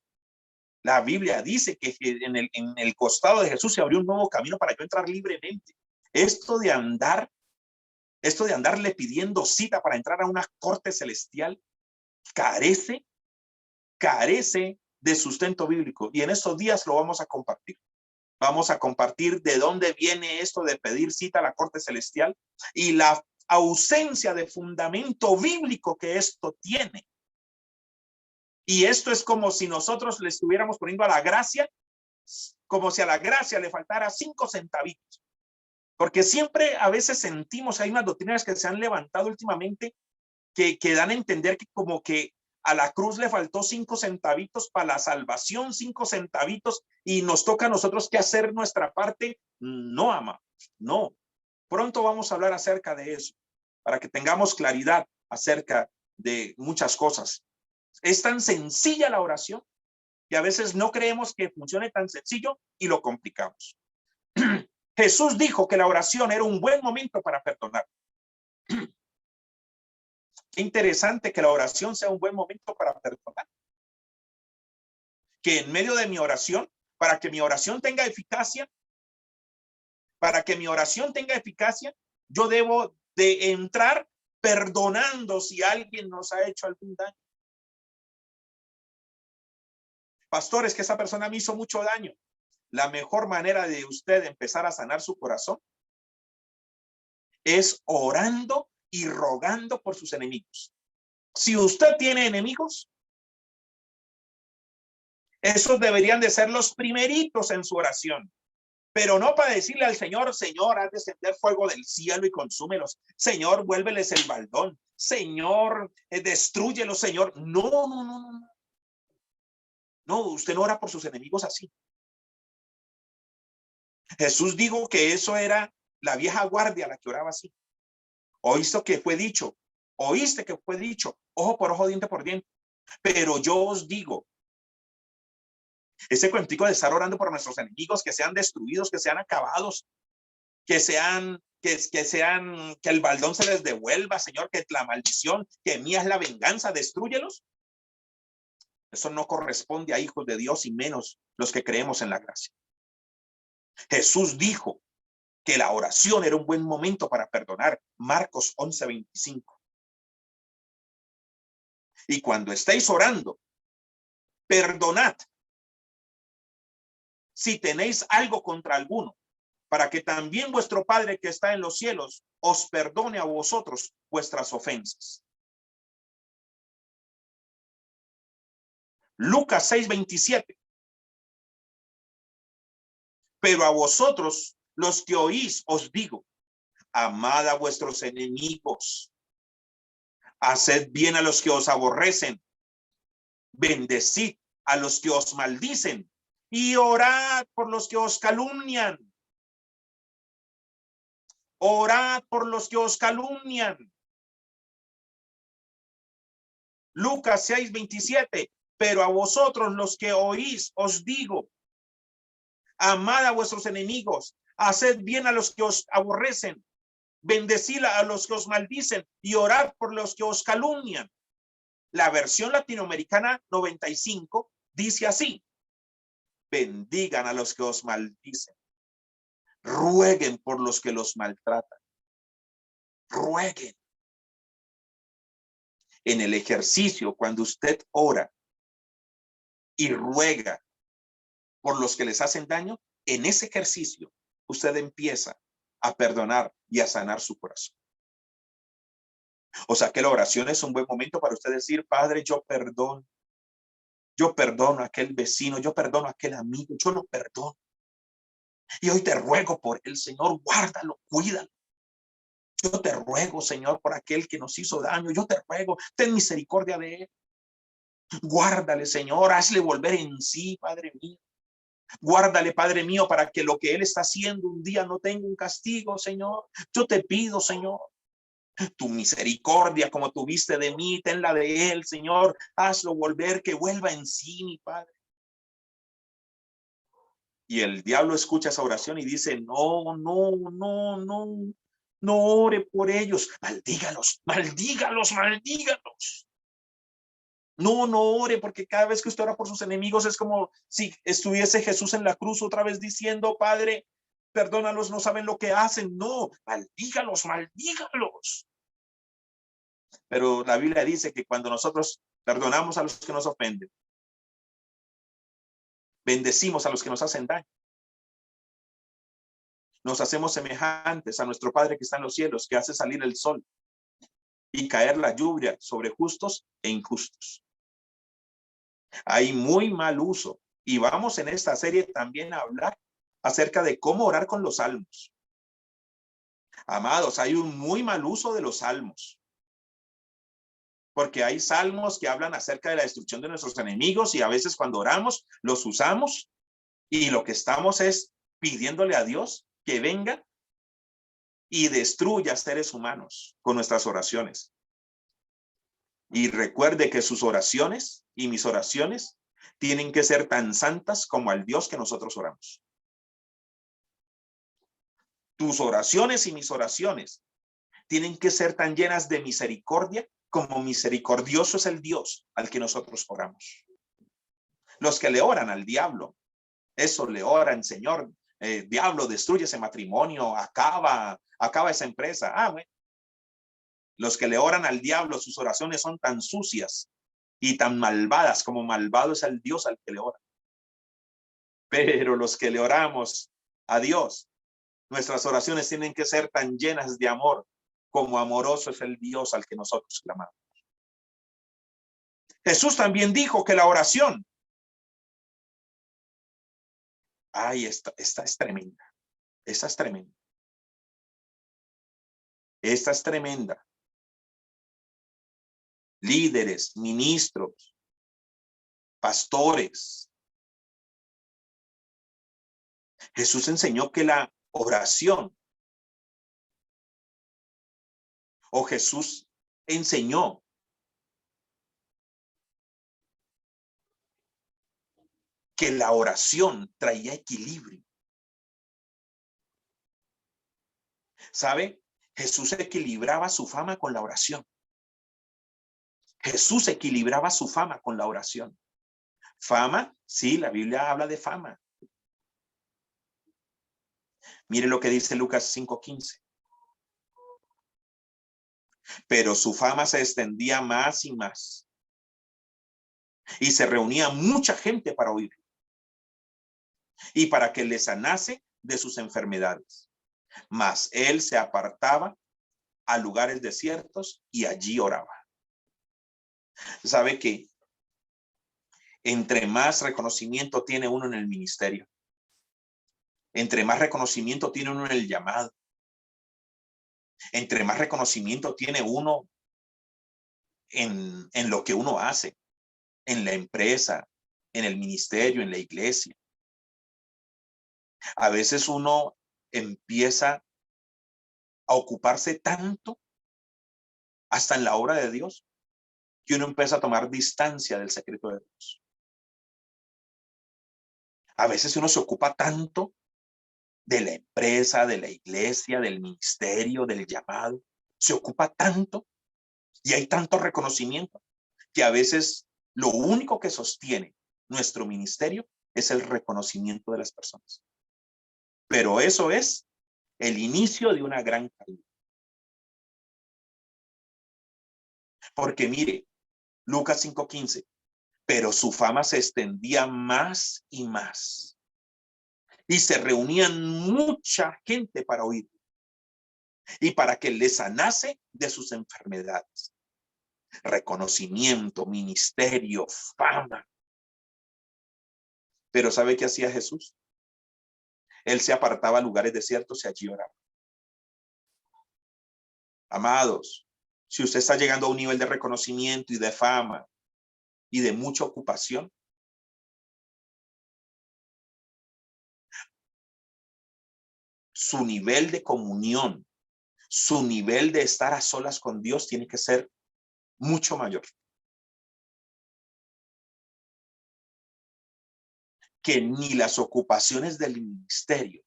La Biblia dice que en el costado de Jesús se abrió un nuevo camino para yo entrar libremente. Esto de andarle pidiendo cita para entrar a una corte celestial carece de sustento bíblico, y en estos días lo vamos a compartir. Vamos a compartir de dónde viene esto de pedir cita a la corte celestial y la ausencia de fundamento bíblico que esto tiene. Y esto es como si nosotros le estuviéramos poniendo a la gracia, como si a la gracia le faltara 5 centavitos. Porque siempre a veces sentimos, hay unas doctrinas que se han levantado últimamente que dan a entender que como que a la cruz le faltó 5 centavitos para la salvación, 5 centavitos, y nos toca a nosotros que hacer nuestra parte. No, amados, no. Pronto vamos a hablar acerca de eso, para que tengamos claridad acerca de muchas cosas. Es tan sencilla la oración que a veces no creemos que funcione tan sencillo y lo complicamos. Jesús dijo que la oración era un buen momento para perdonar. Qué interesante que la oración sea un buen momento para perdonar. Que en medio de mi oración, para que mi oración tenga eficacia, yo debo de entrar perdonando si alguien nos ha hecho algún daño. Pastor, es que esa persona me hizo mucho daño. La mejor manera de usted empezar a sanar su corazón es orando y rogando por sus enemigos. Si usted tiene enemigos, esos deberían de ser los primeritos en su oración. Pero no para decirle al Señor, Señor, haz descender fuego del cielo y consúmelos. Señor, vuélveles el baldón. Señor, destrúyelos, Señor. No. No, usted no ora por sus enemigos así. Jesús dijo que eso era la vieja guardia la que oraba así. Oíste que fue dicho, ojo por ojo, diente por diente. Pero yo os digo, ese cuentico de estar orando por nuestros enemigos, que sean destruidos, que sean acabados, que el baldón se les devuelva, Señor, que la maldición, que mía es la venganza, destrúyelos. Eso no corresponde a hijos de Dios y menos los que creemos en la gracia. Jesús dijo que la oración era un buen momento para perdonar. Marcos 11:25. Y cuando estéis orando, perdonad si tenéis algo contra alguno, para que también vuestro Padre que está en los cielos os perdone a vosotros vuestras ofensas. Lucas 6:27. Pero a vosotros, los que oís, os digo, amad a vuestros enemigos, haced bien a los que os aborrecen, bendecid a los que os maldicen y orad por los que os calumnian. Orad por los que os calumnian. Lucas 6:27. Pero a vosotros, los que oís, os digo, amad a vuestros enemigos, haced bien a los que os aborrecen, bendecid a los que os maldicen y orad por los que os calumnian. La versión latinoamericana 95 dice así: bendigan a los que os maldicen, rueguen por los que los maltratan, rueguen. En el ejercicio, cuando usted ora y ruega por los que les hacen daño, en ese ejercicio usted empieza a perdonar y a sanar su corazón. O sea que la oración es un buen momento para usted decir, Padre, yo perdono a aquel vecino, yo perdono a aquel amigo, yo lo perdono. Y hoy te ruego por él, Señor, guárdalo, cuídalo. Yo te ruego, Señor, por aquel que nos hizo daño, yo te ruego, ten misericordia de él. Guárdale, Señor, hazle volver en sí, Padre mío. Guárdale, Padre mío, para que lo que él está haciendo un día no tenga un castigo, Señor. Yo te pido, Señor, tu misericordia como tuviste de mí, tenla de él, Señor. Hazlo volver, que vuelva en sí, mi Padre. Y el diablo escucha esa oración y dice, no ore por ellos. Maldígalos. No ore, porque cada vez que usted ora por sus enemigos es como si estuviese Jesús en la cruz otra vez diciendo, Padre, perdónalos, no saben lo que hacen. No, maldígalos. Pero la Biblia dice que cuando nosotros perdonamos a los que nos ofenden, bendecimos a los que nos hacen daño, nos hacemos semejantes a nuestro Padre que está en los cielos, que hace salir el sol y caer la lluvia sobre justos e injustos. Hay muy mal uso. Y vamos en esta serie también a hablar acerca de cómo orar con los salmos. Amados, hay un muy mal uso de los salmos. Porque hay salmos que hablan acerca de la destrucción de nuestros enemigos y a veces cuando oramos los usamos y lo que estamos es pidiéndole a Dios que venga y destruya seres humanos con nuestras oraciones. Y recuerde que sus oraciones y mis oraciones tienen que ser tan santas como al Dios que nosotros oramos. Tus oraciones y mis oraciones tienen que ser tan llenas de misericordia como misericordioso es el Dios al que nosotros oramos. Los que le oran al diablo, eso le oran, Señor, diablo, destruye ese matrimonio, acaba esa empresa. Bueno. Los que le oran al diablo, sus oraciones son tan sucias y tan malvadas como malvado es el Dios al que le oran. Pero los que le oramos a Dios, nuestras oraciones tienen que ser tan llenas de amor como amoroso es el Dios al que nosotros clamamos. Jesús también dijo que la oración, esta es tremenda, esta es tremenda, esta es tremenda. Líderes, ministros, pastores. Jesús enseñó que la oración, o Jesús enseñó que la oración traía equilibrio. ¿Sabe? Jesús equilibraba su fama con la oración. Jesús equilibraba su fama con la oración. Fama, sí, la Biblia habla de fama. Mire lo que dice Lucas 5:15. Pero su fama se extendía más y más. Y se reunía mucha gente para oírlo. Y para que le sanase de sus enfermedades. Mas él se apartaba a lugares desiertos y allí oraba. ¿Sabe qué? Entre más reconocimiento tiene uno en el ministerio, entre más reconocimiento tiene uno en el llamado, entre más reconocimiento tiene uno en lo que uno hace, en la empresa, en el ministerio, en la iglesia. A veces uno empieza a ocuparse tanto, hasta en la obra de Dios, que uno empieza a tomar distancia del secreto de Dios. A veces uno se ocupa tanto de la empresa, de la iglesia, del ministerio, del llamado. Se ocupa tanto y hay tanto reconocimiento que a veces lo único que sostiene nuestro ministerio es el reconocimiento de las personas. Pero eso es el inicio de una gran caída. Porque mire, Lucas 5:15, pero su fama se extendía más y más. Y se reunían mucha gente para oír y para que le sanase de sus enfermedades. Reconocimiento, ministerio, fama. Pero ¿sabe qué hacía Jesús? Él se apartaba a lugares desiertos y allí oraba. Amados, si usted está llegando a un nivel de reconocimiento y de fama y de mucha ocupación, su nivel de comunión, su nivel de estar a solas con Dios tiene que ser mucho mayor. Que ni las ocupaciones del ministerio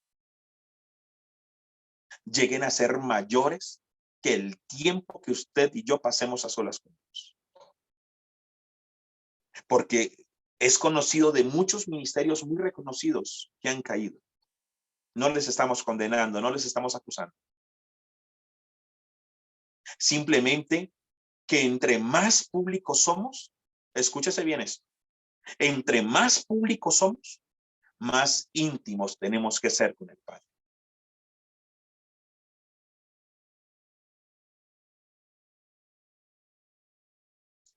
lleguen a ser mayores que el tiempo que usted y yo pasemos a solas con Dios. Porque es conocido de muchos ministerios muy reconocidos que han caído. No les estamos condenando, no les estamos acusando. Simplemente que entre más públicos somos, escúchese bien esto, entre más públicos somos, más íntimos tenemos que ser con el Padre.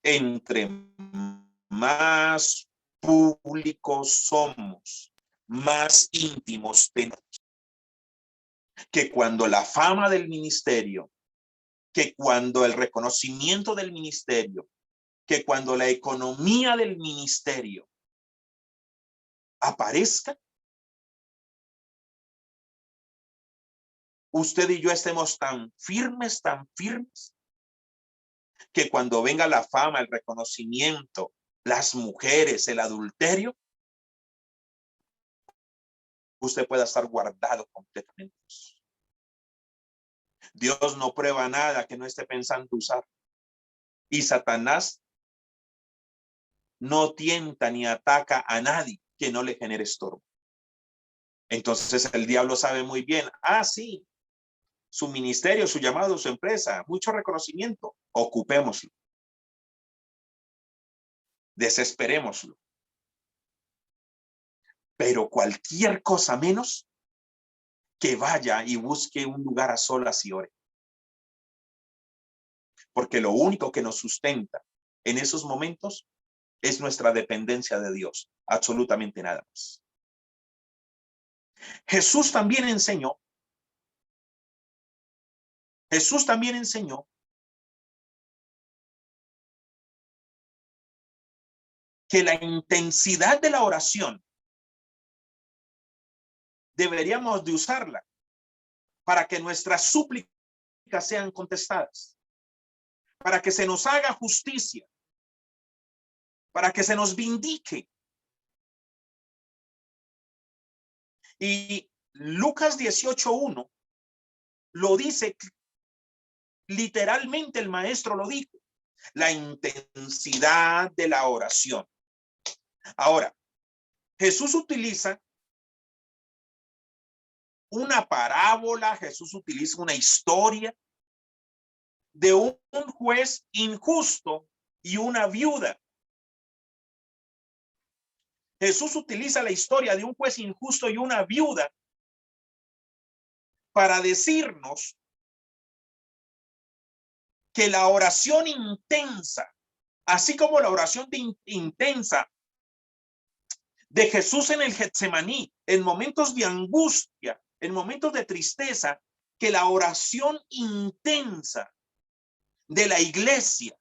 Entre más públicos somos, más íntimos tenemos. Que cuando la fama del ministerio, que cuando el reconocimiento del ministerio, que cuando la economía del ministerio aparezca, usted y yo estemos tan firmes, que cuando venga la fama, el reconocimiento, las mujeres, el adulterio, usted pueda estar guardado completamente. Dios no prueba nada que no esté pensando usar. Y Satanás no tienta ni ataca a nadie que no le genere estorbo. Entonces el diablo sabe muy bien, sí, su ministerio, su llamado, su empresa, mucho reconocimiento, ocupémoslo. Desesperémoslo. Pero cualquier cosa menos, que vaya y busque un lugar a solas y ore. Porque lo único que nos sustenta en esos momentos es nuestra dependencia de Dios. Absolutamente nada más. Jesús también enseñó que la intensidad de la oración deberíamos de usarla para que nuestras súplicas sean contestadas, para que se nos haga justicia, para que se nos vindique. Y Lucas 18:1 lo dice literalmente, el maestro lo dijo, la intensidad de la oración. Ahora, Jesús utiliza una parábola, Jesús utiliza una historia de un juez injusto y una viuda. Jesús utiliza la historia de un juez injusto y una viuda para decirnos que la oración intensa, así como la oración intensa de Jesús en el Getsemaní, en momentos de angustia, en momentos de tristeza, que la oración intensa de la iglesia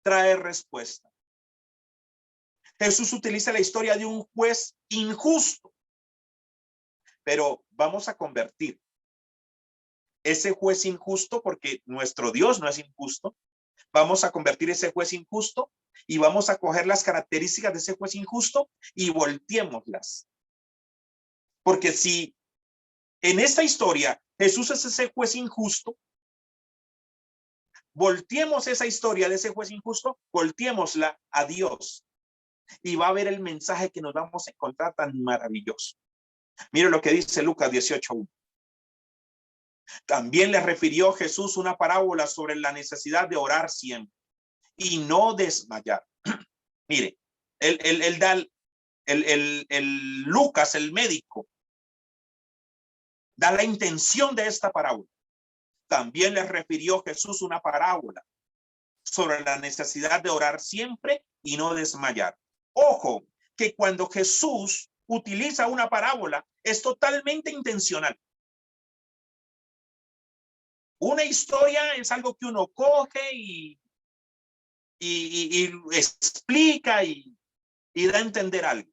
trae respuesta. Jesús utiliza la historia de un juez injusto, pero vamos a convertir ese juez injusto, porque nuestro Dios no es injusto, vamos a convertir ese juez injusto y vamos a coger las características de ese juez injusto y volteémoslas. Porque si en esta historia Jesús es ese juez injusto, volteemos esa historia de ese juez injusto, volteémosla a Dios y va a ver el mensaje que nos vamos a encontrar tan maravilloso. Mire lo que dice Lucas 18:1. También le refirió Jesús una parábola sobre la necesidad de orar siempre y no desmayar. Mire, el Lucas, el médico, da la intención de esta parábola. También le refirió Jesús una parábola sobre la necesidad de orar siempre y no desmayar. Ojo, que cuando Jesús utiliza una parábola es totalmente intencional. Una historia es algo que uno coge y explica y da a entender algo.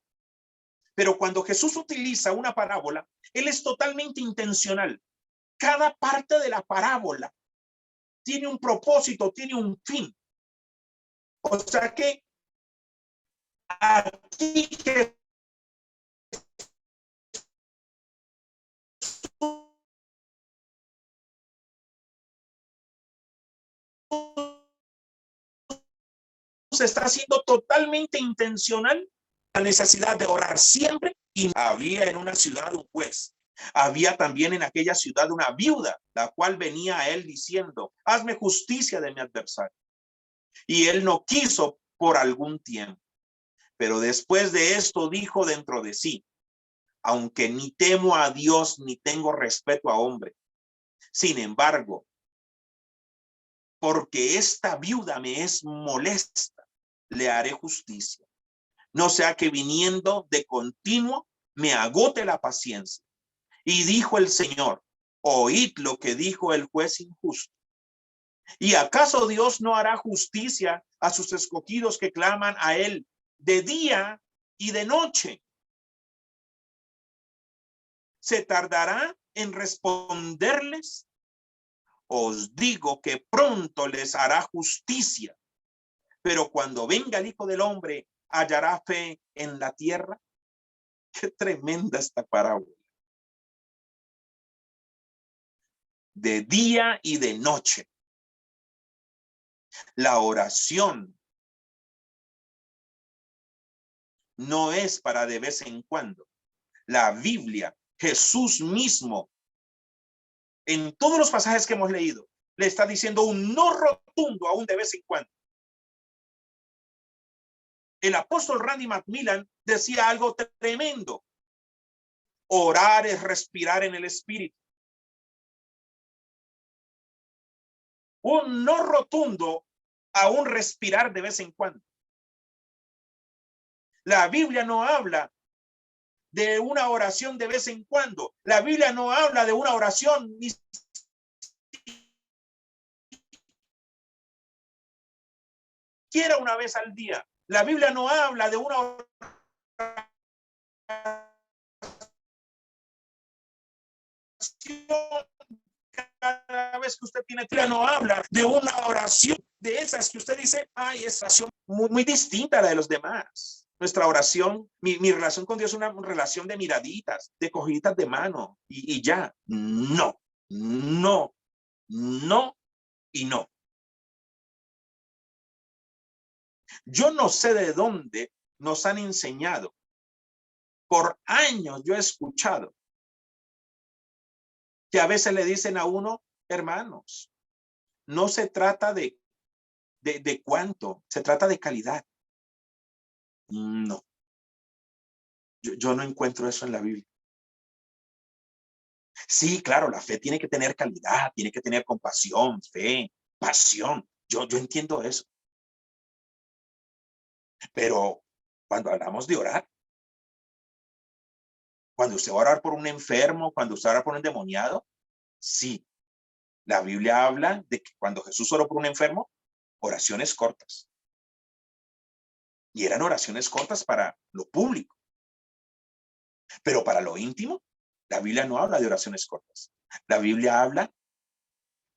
Pero cuando Jesús utiliza una parábola, él es totalmente intencional. Cada parte de la parábola tiene un propósito, tiene un fin. O sea que aquí se está haciendo totalmente intencional la necesidad de orar siempre. Y había en una ciudad un juez. Había también en aquella ciudad una viuda, la cual venía a él diciendo, hazme justicia de mi adversario. Y él no quiso por algún tiempo. Pero después de esto dijo dentro de sí, aunque ni temo a Dios ni tengo respeto a hombre, sin embargo, porque esta viuda me es molesta, le haré justicia. No sea que viniendo de continuo me agote la paciencia. Y dijo el Señor, oíd lo que dijo el juez injusto. ¿Y acaso Dios no hará justicia a sus escogidos que claman a él de día y de noche? ¿Se tardará en responderles? Os digo que pronto les hará justicia. Pero cuando venga el Hijo del Hombre, ¿hallará fe en la tierra? Qué tremenda esta parábola. De día y de noche. La oración no es para de vez en cuando. La Biblia, Jesús mismo, en todos los pasajes que hemos leído, le está diciendo un no rotundo aún de vez en cuando. El apóstol Randy Macmillan decía algo tremendo. Orar es respirar en el espíritu. Un no rotundo a un respirar de vez en cuando. La Biblia no habla de una oración de vez en cuando. La Biblia no habla de una oración ni siquiera una vez al día. La Biblia no habla de una oración cada vez que usted tiene. La Biblia no habla de una oración de esas que usted dice, ay, es oración muy distinta a la de los demás. Nuestra oración, mi relación con Dios es una relación de miraditas, de cogiditas de mano y ya. No, no, no y no. Yo no sé de dónde nos han enseñado. Por años yo he escuchado que a veces le dicen a uno, hermanos, no se trata de cuánto, se trata de calidad. No, yo no encuentro eso en la Biblia. Sí, claro, la fe tiene que tener calidad, tiene que tener compasión, fe, pasión. Yo entiendo eso. Pero cuando hablamos de orar, cuando usted va a orar por un enfermo, cuando usted va a orar por un endemoniado, sí. La Biblia habla de que cuando Jesús oró por un enfermo, oraciones cortas. Y eran oraciones cortas para lo público. Pero para lo íntimo, la Biblia no habla de oraciones cortas. La Biblia habla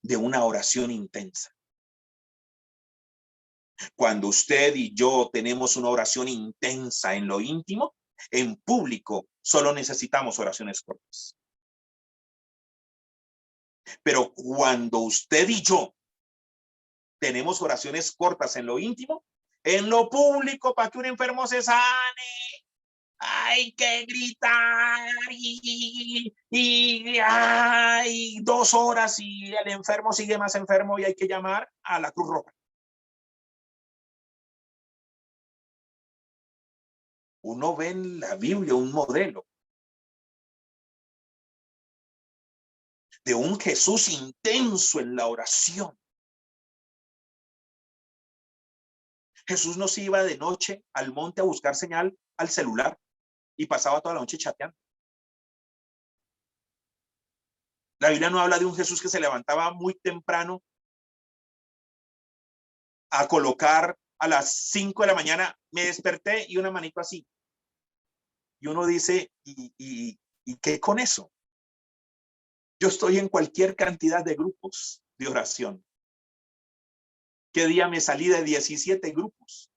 de una oración intensa. Cuando usted y yo tenemos una oración intensa en lo íntimo, en público solo necesitamos oraciones cortas. Pero cuando usted y yo tenemos oraciones cortas en lo íntimo, en lo público, para que un enfermo se sane, hay que gritar hay 2 horas y el enfermo sigue más enfermo y hay que llamar a la Cruz Roja. Uno ve en la Biblia un modelo de un Jesús intenso en la oración. Jesús no se iba de noche al monte a buscar señal al celular y pasaba toda la noche chateando. La Biblia no habla de un Jesús que se levantaba muy temprano a colocar a las 5 de la mañana, me desperté y una manito así. Y uno dice, ¿y qué con eso? Yo estoy en cualquier cantidad de grupos de oración. ¿Qué día me salí de 17 grupos?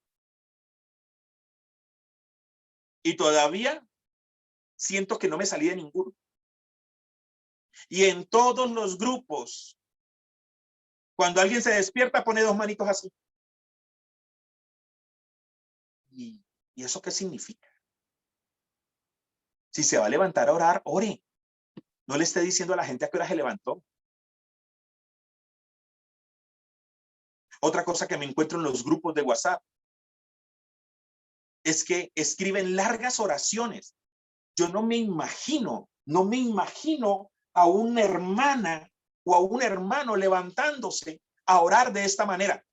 Y todavía siento que no me salí de ninguno. Y en todos los grupos, cuando alguien se despierta, pone 2 manitos así. ¿Y eso qué significa? Si se va a levantar a orar, ore. No le esté diciendo a la gente a qué hora se levantó. Otra cosa que me encuentro en los grupos de WhatsApp es que escriben largas oraciones. Yo no me imagino a una hermana o a un hermano levantándose a orar de esta manera.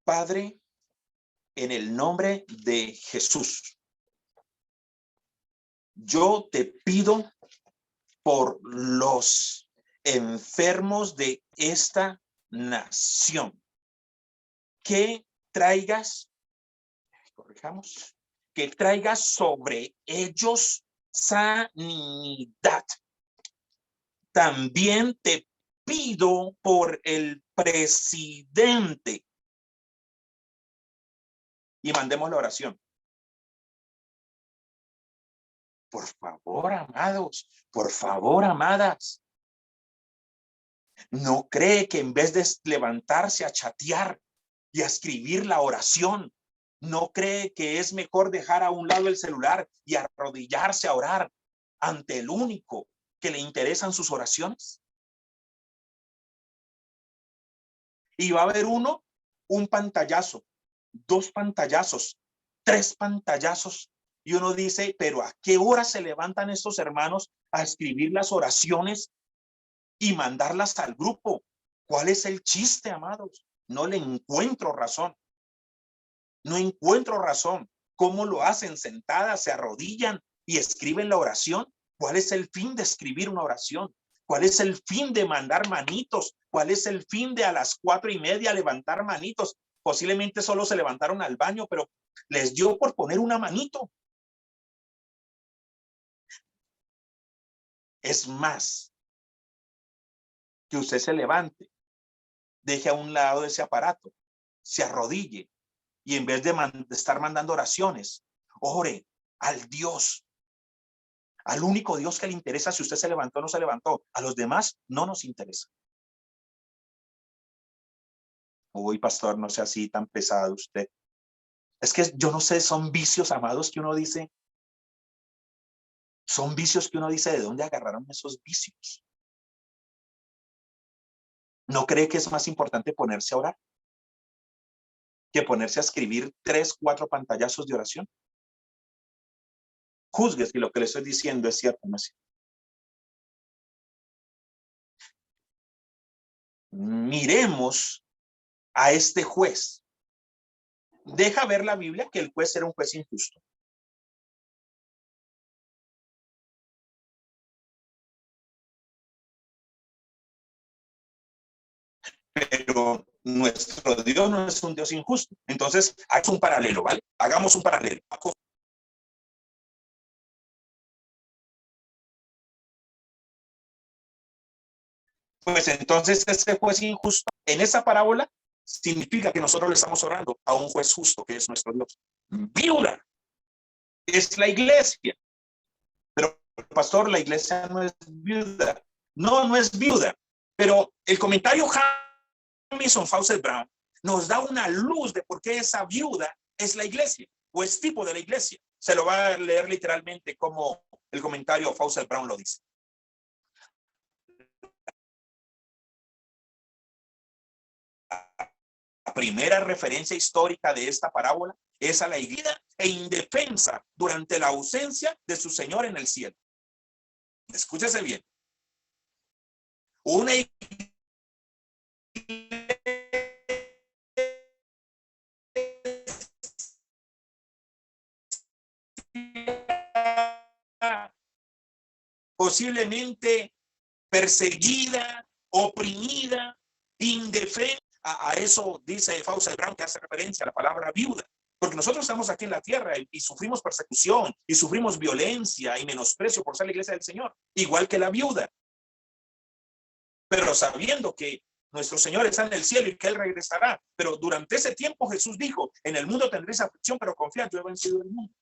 Padre, en el nombre de Jesús, yo te pido por los enfermos de esta nación, que traigas, corrijamos, que traigas sobre ellos sanidad. También te pido por el presidente. Y mandemos la oración. Por favor, amados, por favor, amadas. ¿No cree que en vez de levantarse a chatear y a escribir la oración, no cree que es mejor dejar a un lado el celular y arrodillarse a orar ante el único que le interesan sus oraciones? Y va a haber un pantallazo, 2 pantallazos, 3 pantallazos. Y uno dice, pero ¿a qué hora se levantan estos hermanos a escribir las oraciones y mandarlas al grupo? ¿Cuál es el chiste, amados? No le encuentro razón. No encuentro razón. ¿Cómo lo hacen? Sentadas, se arrodillan y escriben la oración. ¿Cuál es el fin de escribir una oración? ¿Cuál es el fin de mandar manitos? ¿Cuál es el fin de a las 4:30 levantar manitos? Posiblemente solo se levantaron al baño, pero les dio por poner una manito. Es más, que usted se levante, deje a un lado ese aparato, se arrodille y en vez de estar mandando oraciones, ore al Dios, al único Dios que le interesa si usted se levantó o no se levantó. A los demás no nos interesa. Uy, pastor, no sea así tan pesado usted. Es que yo no sé, son vicios, amados, que uno dice, son vicios que uno dice, ¿de dónde agarraron esos vicios? ¿No cree que es más importante ponerse a orar que ponerse a escribir 3, 4 pantallazos de oración? Juzgue si lo que le estoy diciendo es cierto o no es cierto. Miremos a este juez. Deja ver la Biblia que el juez era un juez injusto. Pero nuestro Dios no es un Dios injusto. Entonces, hagamos un paralelo, ¿vale? Hagamos un paralelo. Pues entonces ese juez injusto en esa parábola significa que nosotros le estamos orando a un juez justo que es nuestro Dios. Viuda es la iglesia, pero pastor, la iglesia no es viuda. No, no es viuda, pero el comentario Jamison Fawcett Brown nos da una luz de por qué esa viuda es la iglesia o es tipo de la iglesia. Se lo va a leer literalmente como el comentario Fawcett Brown lo dice. La primera referencia histórica de esta parábola es a la iglesia e indefensa durante la ausencia de su Señor en el cielo. Escúchese bien. Una iglesia posiblemente perseguida, oprimida, indefensa. A eso dice Fawcett Brown, que hace referencia a la palabra viuda. Porque nosotros estamos aquí en la tierra y sufrimos persecución y sufrimos violencia y menosprecio por ser la iglesia del Señor, igual que la viuda. Pero sabiendo que nuestro Señor está en el cielo y que Él regresará. Pero durante ese tiempo Jesús dijo, en el mundo tendréis aflicción, pero confiad, yo he vencido el mundo.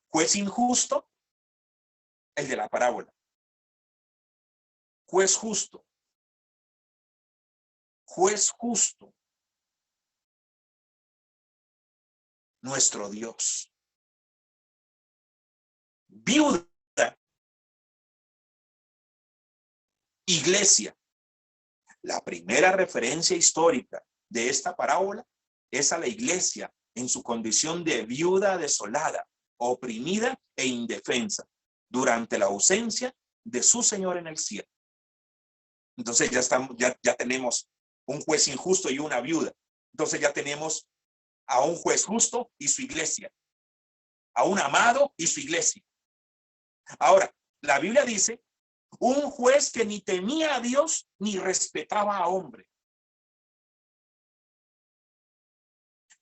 Juez injusto, el de la parábola. Juez justo. Juez justo. Nuestro Dios. Viuda. Iglesia. La primera referencia histórica de esta parábola es a la iglesia en su condición de viuda desolada, oprimida e indefensa durante la ausencia de su Señor en el cielo. Entonces ya tenemos un juez injusto y una viuda. Entonces ya tenemos a un juez justo y su iglesia, a un amado y su iglesia. Ahora, la Biblia dice, un juez que ni temía a Dios ni respetaba a hombre.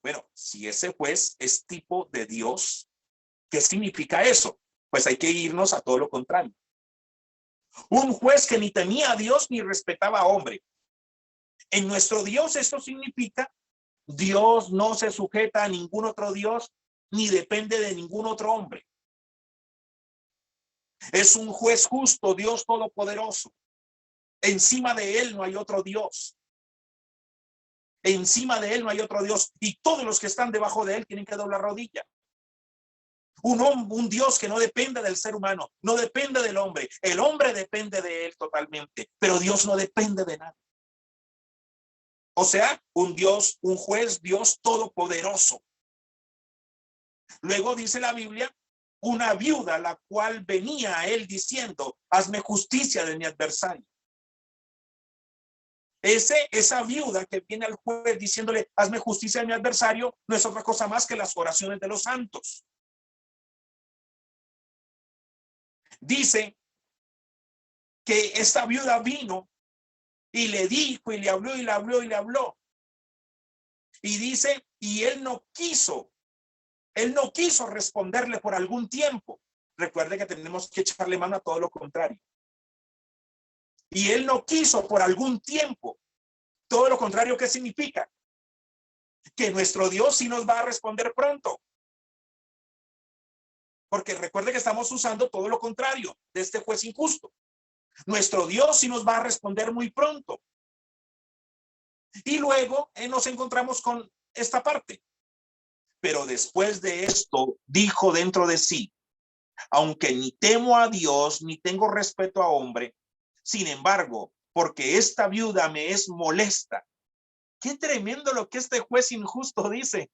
Bueno, si ese juez es tipo de Dios, ¿qué significa eso? Pues hay que irnos a todo lo contrario. Un juez que ni temía a Dios ni respetaba a hombre. En nuestro Dios esto significa Dios no se sujeta a ningún otro Dios ni depende de ningún otro hombre. Es un juez justo, Dios todopoderoso. Encima de él no hay otro Dios. Encima de él no hay otro Dios. Y todos los que están debajo de él tienen que doblar rodilla. Un Dios que no depende del ser humano, no depende del hombre. El hombre depende de él totalmente, pero Dios no depende de nada. O sea, un Dios, un juez, Dios todopoderoso. Luego dice la Biblia, una viuda la cual venía a él diciendo, hazme justicia de mi adversario. Esa viuda que viene al juez diciéndole, hazme justicia de mi adversario, no es otra cosa más que las oraciones de los santos. Dice que esta viuda vino y le dijo y le habló y le habló y le habló. Y dice, y él no quiso responderle por algún tiempo. Recuerde que tenemos que echarle mano a todo lo contrario. Y él no quiso por algún tiempo. Todo lo contrario, ¿qué significa? Que nuestro Dios sí nos va a responder pronto. Porque recuerde que estamos usando todo lo contrario de este juez injusto. Nuestro Dios sí nos va a responder muy pronto. Y luego nos encontramos con esta parte. Pero después de esto, dijo dentro de sí, aunque ni temo a Dios, ni tengo respeto a hombre, sin embargo, porque esta viuda me es molesta. Qué tremendo lo que este juez injusto dice.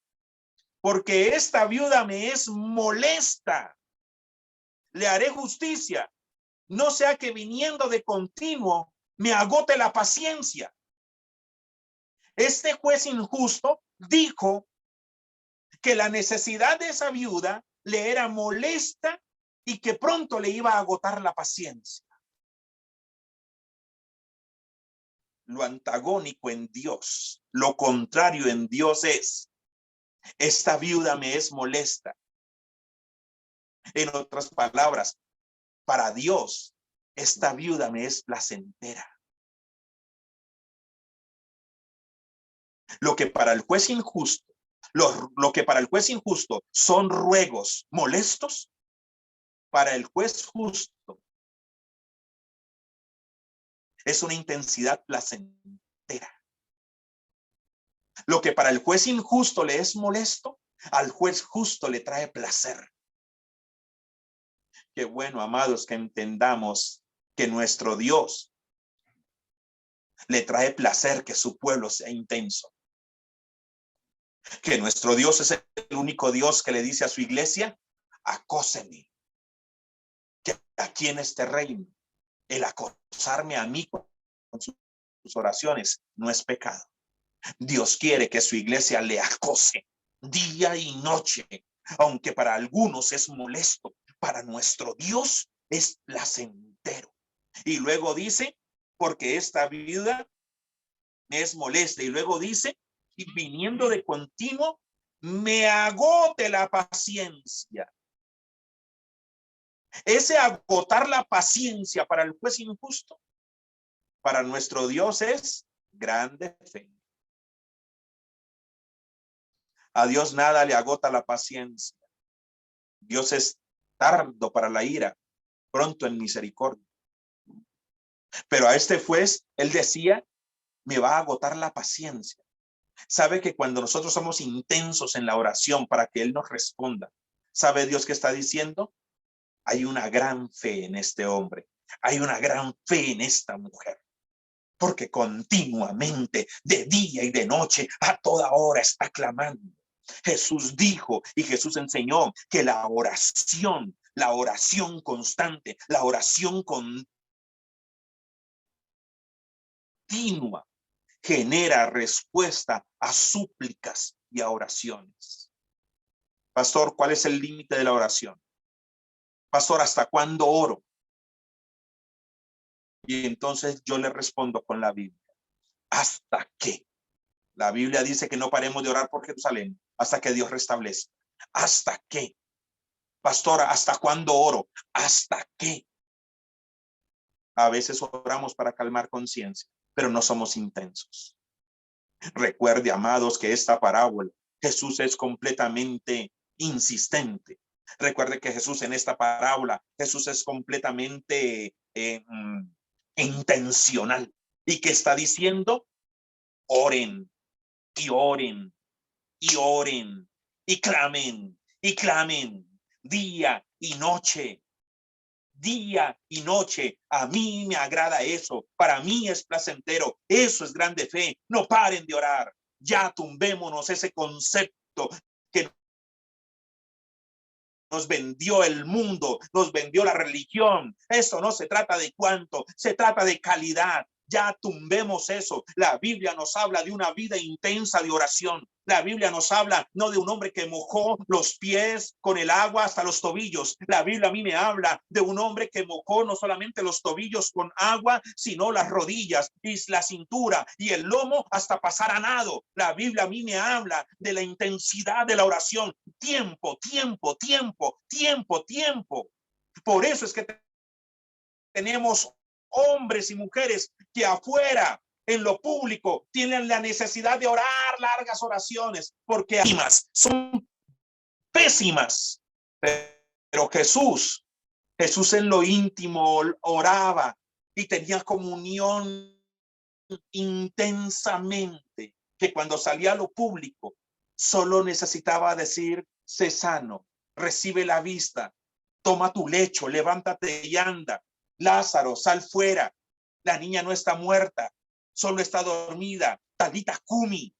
Porque esta viuda me es molesta. Le haré justicia. No sea que viniendo de continuo me agote la paciencia. Este juez injusto dijo que la necesidad de esa viuda le era molesta y que pronto le iba a agotar la paciencia. Lo antagónico en Dios, lo contrario en Dios es, esta viuda me es molesta. En otras palabras, para Dios, esta viuda me es placentera. Lo que para el juez injusto, lo que para el juez injusto son ruegos molestos, para el juez justo es una intensidad placentera. Lo que para el juez injusto le es molesto, al juez justo le trae placer. Qué bueno, amados, que entendamos que nuestro Dios le trae placer que su pueblo sea intenso. Que nuestro Dios es el único Dios que le dice a su iglesia, acóseme. Que aquí en este reino, el acosarme a mí con sus oraciones no es pecado. Dios quiere que su iglesia le acose día y noche, aunque para algunos es molesto, para nuestro Dios es placentero. Y luego dice, porque esta viuda es molesta. Y luego dice, y viniendo de continuo, me agote la paciencia. Ese agotar la paciencia para el juez injusto, para nuestro Dios es grande fe. A Dios nada le agota la paciencia. Dios es tardo para la ira, pronto en misericordia. Pero a este juez, él decía, me va a agotar la paciencia. Sabe que cuando nosotros somos intensos en la oración para que él nos responda, ¿sabe Dios qué está diciendo? Hay una gran fe en este hombre. Hay una gran fe en esta mujer. Porque continuamente, de día y de noche, a toda hora está clamando. Jesús dijo y Jesús enseñó que la oración constante, la oración continua genera respuesta a súplicas y a oraciones. Pastor, ¿cuál es el límite de la oración? Pastor, ¿hasta cuándo oro? Y entonces yo le respondo con la Biblia. ¿Hasta qué? La Biblia dice que no paremos de orar por Jerusalén hasta que Dios restablezca. ¿Hasta qué? Pastora, ¿hasta cuándo oro? ¿Hasta qué? A veces oramos para calmar conciencia, pero no somos intensos. Recuerde, amados, que esta parábola, Jesús es completamente insistente. Recuerde que Jesús en esta parábola, Jesús es completamente intencional. ¿Y que está diciendo? Oren y oren y oren y clamen día y noche. Día y noche. A mí me agrada eso. Para mí es placentero. Eso es grande fe. No paren de orar. Ya tumbémonos ese concepto que nos vendió el mundo, nos vendió la religión. Eso no se trata de cuánto, se trata de calidad. Ya tumbemos eso. La Biblia nos habla de una vida intensa de oración. La Biblia nos habla no de un hombre que mojó los pies con el agua hasta los tobillos. La Biblia a mí me habla de un hombre que mojó no solamente los tobillos con agua, sino las rodillas y la cintura y el lomo hasta pasar a nado. La Biblia a mí me habla de la intensidad de la oración. Tiempo, tiempo, tiempo, tiempo, tiempo. Por eso es que tenemos hombres y mujeres que afuera, en lo público, tienen la necesidad de orar largas oraciones, porque son pésimas. Pero Jesús en lo íntimo oraba y tenía comunión intensamente, que cuando salía a lo público, solo necesitaba decir, sé sano, recibe la vista, toma tu lecho, levántate y anda. Lázaro, sal fuera. La niña no está muerta, solo está dormida. Talita cumi.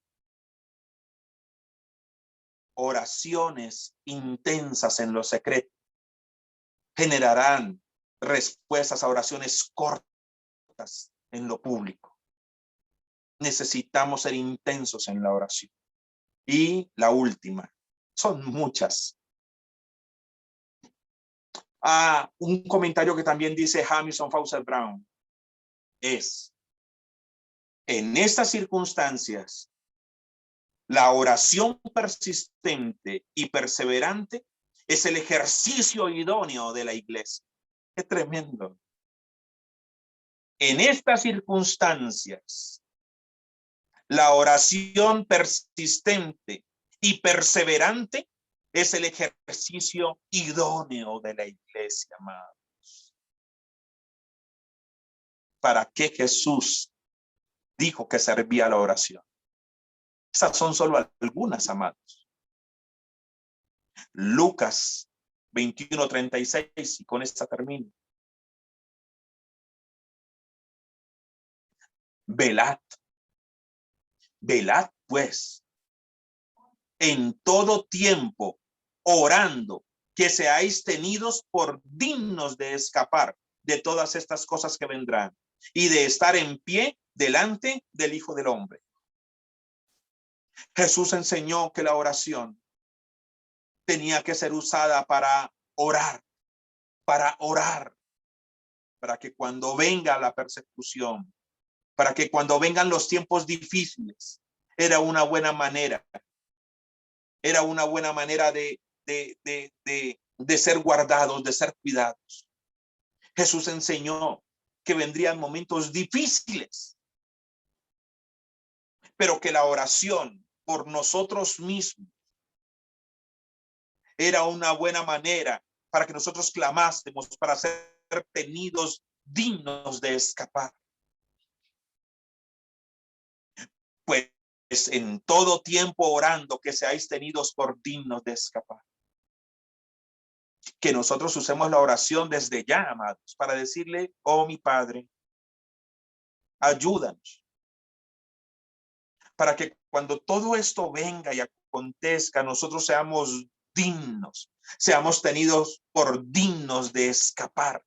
Oraciones intensas en lo secreto generarán respuestas a oraciones cortas en lo público. Necesitamos ser intensos en la oración. Y la última, son muchas. Un comentario que también dice Jamison Fawcett Brown es, en estas circunstancias, la oración persistente y perseverante es el ejercicio idóneo de la iglesia. ¡Qué tremendo! En estas circunstancias, la oración persistente y perseverante es el ejercicio idóneo de la iglesia, amados. ¿Para qué Jesús dijo que servía la oración? Esas son solo algunas, amados. Lucas 21:36, y con esta termino. Velad, velad pues, en todo tiempo, orando, que seáis tenidos por dignos de escapar de todas estas cosas que vendrán y de estar en pie delante del Hijo del Hombre. Jesús enseñó que la oración tenía que ser usada para orar, para que cuando venga la persecución, para que cuando vengan los tiempos difíciles, era una buena manera de ser guardados, de ser cuidados. Jesús enseñó que vendrían momentos difíciles, pero que la oración por nosotros mismos era una buena manera para que nosotros clamásemos para ser tenidos dignos de escapar. Pues en todo tiempo orando, que seáis tenidos por dignos de escapar. Que nosotros usemos la oración desde ya, amados, para decirle, oh mi Padre, ayúdanos, para que cuando todo esto venga y acontezca, nosotros seamos dignos, seamos tenidos por dignos de escapar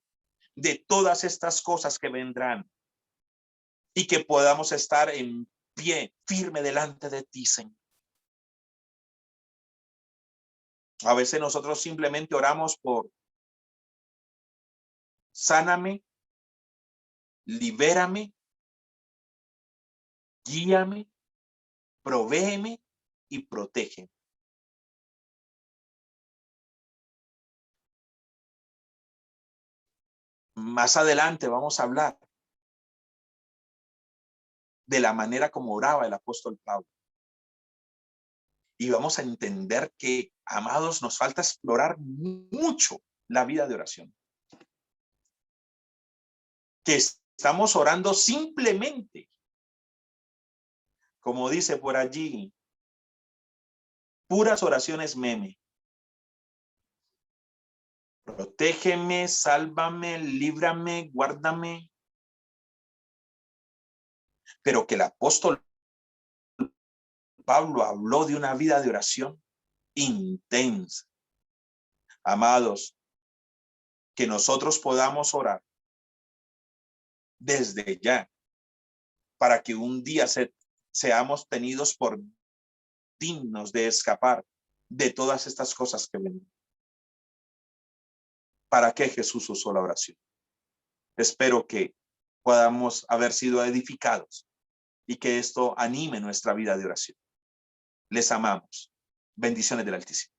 de todas estas cosas que vendrán y que podamos estar en pie firme delante de ti, Señor. A veces nosotros simplemente oramos por sáname, libérame, guíame, provéeme y protégeme. Más adelante vamos a hablar de la manera como oraba el apóstol Pablo. Y vamos a entender que, amados, nos falta explorar mucho la vida de oración. Que estamos orando simplemente, como dice por allí, puras oraciones meme. Protégeme, sálvame, líbrame, guárdame. Pero que el apóstol Pablo habló de una vida de oración intensa. Amados, que nosotros podamos orar desde ya para que un día seamos tenidos por dignos de escapar de todas estas cosas que ven. ¿Para qué Jesús usó la oración? Espero que podamos haber sido edificados y que esto anime nuestra vida de oración. Les amamos. Bendiciones del Altísimo.